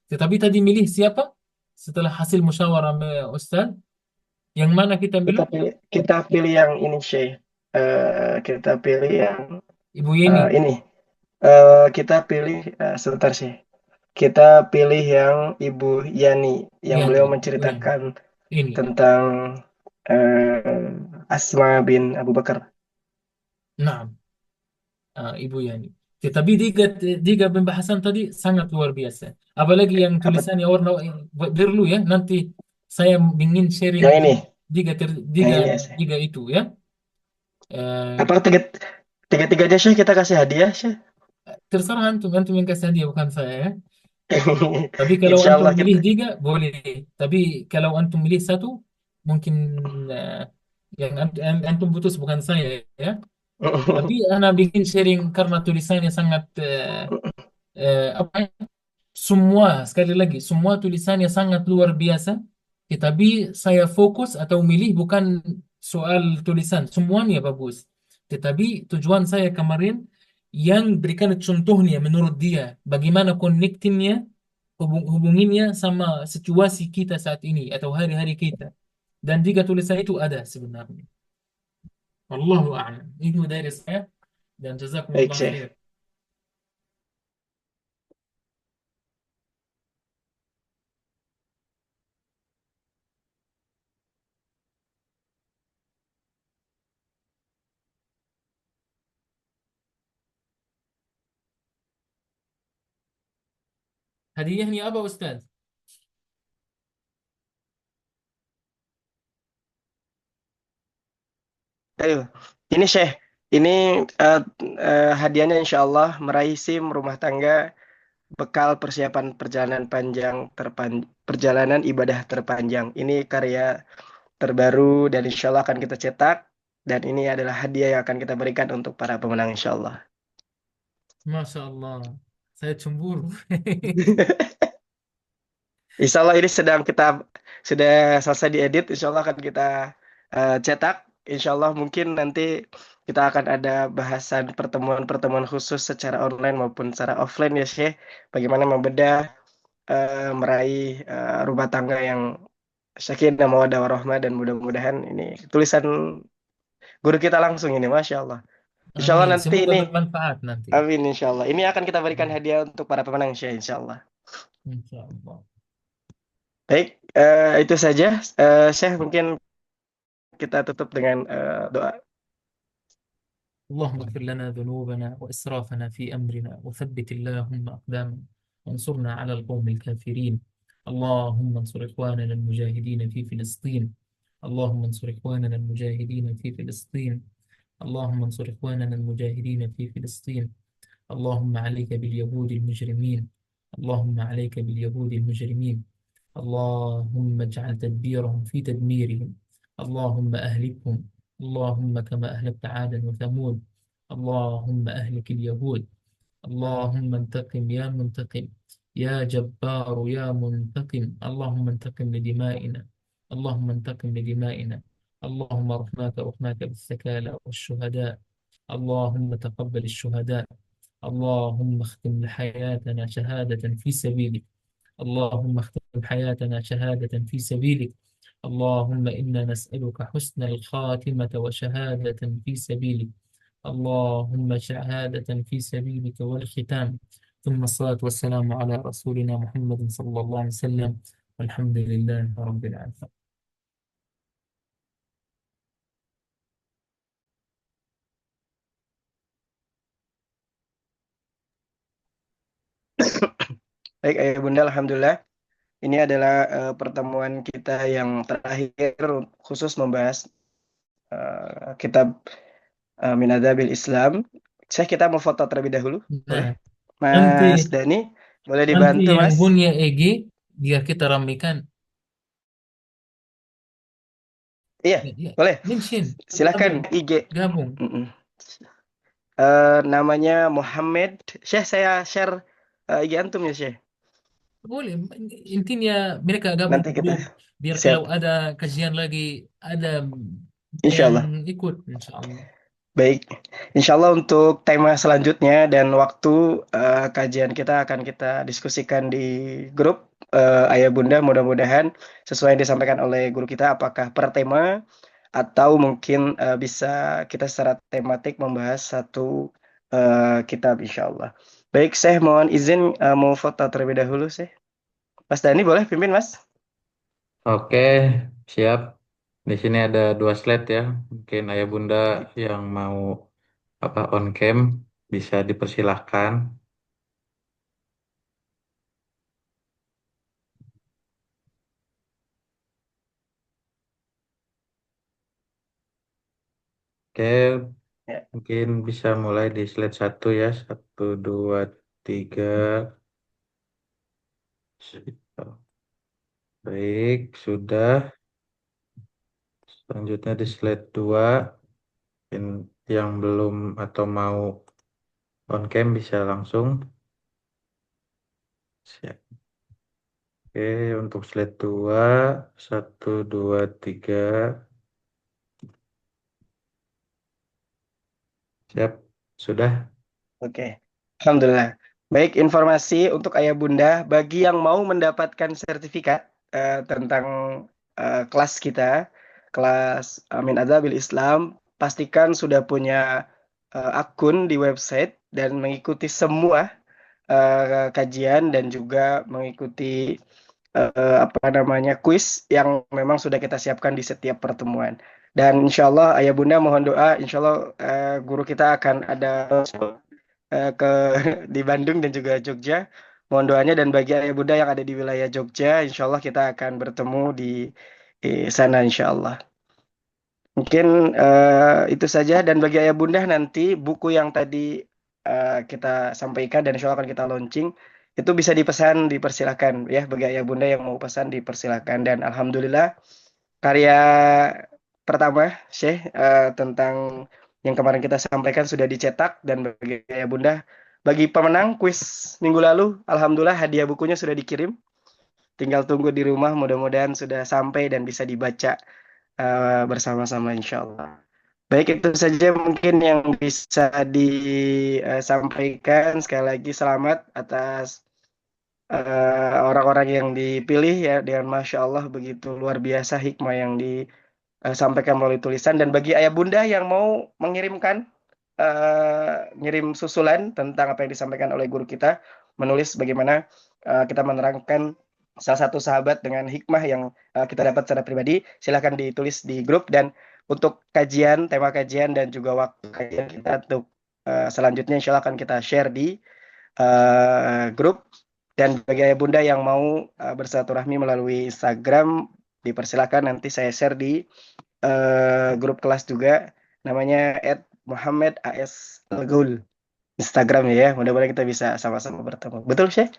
Tetapi tadi milih siapa? Setelah hasil musyawarah sama Ustaz, yang mana kita Kita milih? pilih, kita pilih yang ini Syekh. Kita pilih yang Ibu Yeni, ini. Kita pilih sebentar sih. Kita pilih yang Ibu Yani, yang Yani, beliau Ibu Yani. menceritakan Ini, tentang Asma bin Abu Bakar. nah, Ibu Yani. Tetapi tiga pembahasan tadi sangat luar biasa. Apalagi yang Apa? tulisannya warna biru ya. Nanti saya ingin sharing Yang ini, tiga, yang tiga, ini ya Syekh. tiga itu ya. Eh, Apa tiga-tiganya Syekh kita kasih hadiah Syekh? Terserah antum, antum yang kasih hadiah bukan saya ya. Tapi kalau Insya antum Allah milih kita. tiga boleh. Tapi kalau antum milih satu mungkin eh, yang antum putus bukan saya ya. Tapi anak bikin sharing karena tulisannya sangat apa ya, semua, sekali lagi semua tulisannya sangat luar biasa. Tetapi saya fokus atau milih bukan soal tulisan, semuanya bagus. Tetapi tujuan saya kemarin yang berikan contohnya menurut dia, bagaimana connectingnya, hubunginnya sama situasi kita saat ini atau hari-hari kita. Dan tiga tulisan itu ada sebenarnya. Wallahu a'lam. Itu dari saya dan Baik jazakumullah Syekh. khair. Hadiahnya apa Ustaz? Ayo, ini Syekh. Ini eh, hadiahnya insya Allah meraih SIM rumah tangga bekal persiapan perjalanan panjang perjalanan ibadah terpanjang. Ini karya terbaru dan insya Allah akan kita cetak dan ini adalah hadiah yang akan kita berikan untuk para pemenang insya Allah. Masya Allah. Saya cemburu. Insya Allah ini sudah selesai diedit. Insya Allah akan kita cetak. Insya Allah mungkin nanti kita akan ada bahasan pertemuan-pertemuan khusus secara online maupun secara offline ya Syekh. Bagaimana membedah meraih rumah tangga yang sakinah mawaddah warahmah dan mudah-mudahan ini tulisan guru kita langsung ini, Masya Allah. Insya Allah Amin. nanti Semoga ini, bermanfaat nanti. amin Insya Allah. Ini akan kita berikan hadiah untuk para pemenang Syekh Insya Allah. Insya Allah. Baik, itu saja. Syekh mungkin kita tutup dengan doa. اللهم اغفر لنا ذنوبنا وإسرافنا في أمرنا وثبت اللهم أقدامنا وانصرنا على القوم الكافرين. اللهم انصر إخواننا المجاهدين في فلسطين. اللهم انصر إخواننا المجاهدين في فلسطين. اللهم انصر إخواننا المجاهدين في فلسطين. اللهم عليك باليهود المجرمين. اللهم عليك باليهود المجرمين. اللهم اجعل تدبيرهم في تدميرهم. اللهم أهلكهم. اللهم كما أهلكت عادا وثمود. اللهم أهلك اليهود. اللهم انتقم يا منتقم، يا جبار يا منتقم. اللهم انتقم لدمائنا. اللهم انتقم لدمائنا. اللهم رحماك بالثكالى والشهداء. اللهم تقبل الشهداء. اللهم اختم حياتنا شهادة في سبيلك. اللهم اختم حياتنا شهادة في سبيلك. اللهم إنا نسألك حسن الخاتمة وشهادة في سبيلك. اللهم شهادة في سبيلك والختام. ثم الصلاة والسلام على رسولنا محمد صلى الله عليه وسلم، والحمد لله رب العالمين. Baik, Ayah Bunda, Alhamdulillah. Ini adalah pertemuan kita yang terakhir khusus membahas kitab Min Adzabil Islam. Kita mau foto terlebih dahulu, boleh? Nah, nanti Mas Dani, boleh nanti dibantu, yang Mas? punya EG biar kita ramaikan. Iya, Ya, ya. boleh. Mention, Silakan gabung, IG. gabung. Namanya Muhammad. Syekh, saya share IG antum ya, Syekh. Boleh, intinya mereka gabung Nanti ke kita grup biar siap. kalau ada kajian lagi ada Insya yang Allah. ikut, insya Allah. Baik, insya Allah untuk tema selanjutnya dan waktu kajian kita akan kita diskusikan di grup Ayah Bunda. Mudah-mudahan sesuai yang disampaikan oleh guru kita, apakah per tema atau mungkin bisa kita secara tematik membahas satu kitab, insya Allah. Baik, saya mohon izin mau foto terlebih dahulu, saya. Mas Dani boleh pimpin, Mas? Oke, siap. Di sini ada 2 slide ya. Mungkin Ayah Bunda yang mau on cam bisa dipersilahkan. Oke, Ya. mungkin bisa mulai di slide 1 ya. 1, 2, 3. Baik, sudah. Selanjutnya di slide 2. Mungkin yang belum atau mau on cam bisa langsung. Siap. Oke, untuk slide 2, 1, 2, 3. Siap, sudah. Oke, Alhamdulillah. Baik, informasi untuk Ayah Bunda bagi yang mau mendapatkan sertifikat tentang kelas kita, kelas Min Adzabil Islam, pastikan sudah punya akun di website dan mengikuti semua kajian dan juga mengikuti apa namanya kuis yang memang sudah kita siapkan di setiap pertemuan. Dan insya Allah Ayah Bunda mohon doa, insya Allah guru kita akan ada ke di Bandung dan juga Jogja. Mohon doanya, dan bagi ayah bunda yang ada di wilayah Jogja, insya Allah kita akan bertemu di sana insya Allah. Mungkin itu saja, dan bagi ayah bunda nanti buku yang tadi kita sampaikan dan insya Allah akan kita launching, itu bisa dipesan, dipersilakan ya, bagi ayah bunda yang mau pesan dipersilakan. Dan Alhamdulillah karya pertama Syekh tentang yang kemarin kita sampaikan sudah dicetak, dan bagi ayah bunda, bagi pemenang kuis minggu lalu, Alhamdulillah hadiah bukunya sudah dikirim. Tinggal tunggu di rumah, mudah-mudahan sudah sampai dan bisa dibaca bersama-sama insya Allah. Baik, itu saja mungkin yang bisa disampaikan. Sekali lagi selamat atas orang-orang yang dipilih ya, dengan Masya Allah begitu luar biasa hikmah yang disampaikan melalui tulisan. Dan bagi ayah bunda yang mau mengirimkan ngirim susulan tentang apa yang disampaikan oleh guru kita, menulis bagaimana kita menerangkan salah satu sahabat dengan hikmah yang kita dapat secara pribadi, silahkan ditulis di grup. Dan untuk kajian, tema kajian dan juga waktu kajian kita untuk selanjutnya insya Allah akan kita share di grup. Dan bagi ayah bunda yang mau bersilaturahmi melalui Instagram, dipersilakan nanti saya share di grup kelas juga, namanya @muhammad_as_al-Ghaul Instagram ya. Mudah-mudahan kita bisa sama-sama bertemu. Betul, Syekh?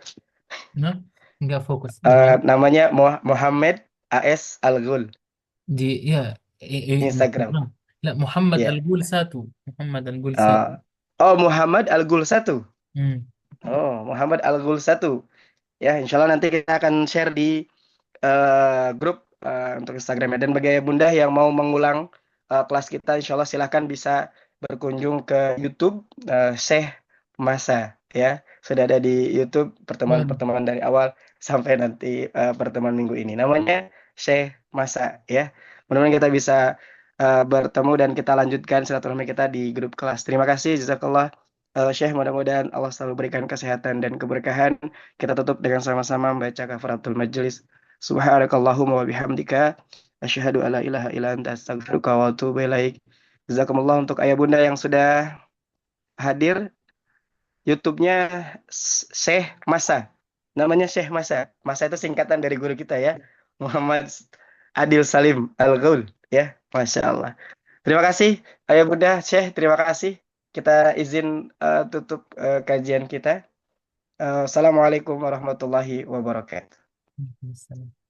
Nah, nggak fokus gimana Namanya Muhammad AS Al-Ghul di ya Instagram. لا محمد Ya. الجول ساتو محمد الجول Eh, ساتو oh, Muhammad Al-Ghul 1. Hmm. Oh, Muhammad Al-Ghul 1. Ya, insya Allah nanti kita akan share di grup untuk Instagramnya. Dan bagi bunda yang mau mengulang kelas kita, insya Allah silahkan bisa berkunjung ke YouTube Syekh Masa. Ya, sudah ada di YouTube Waduh. pertemuan-pertemuan dari awal sampai nanti pertemuan minggu ini. Namanya Syekh Masa. Ya, mudah-mudahan kita bisa bertemu dan kita lanjutkan silaturahmi kita di grup kelas. Terima kasih, jazakallah. Syekh, mudah-mudahan Allah selalu berikan kesehatan dan keberkahan. Kita tutup dengan sama-sama membaca kafaratul majelis. Subhanakallahumma wa bihamdika asyhadu alla ilaha illa anta astaghfiruka wa atubu ilaik. Jazakumullah untuk ayah bunda yang sudah hadir. YouTube-nya Syekh Masa. Namanya Syekh Masa. Masa itu singkatan dari guru kita ya. Muhammad Adil Salim Al-Ghaul ya. Masya Allah. Terima kasih ayah bunda Syekh, terima kasih. Kita izin tutup kajian kita. Assalamualaikum warahmatullahi wabarakatuh. Salam.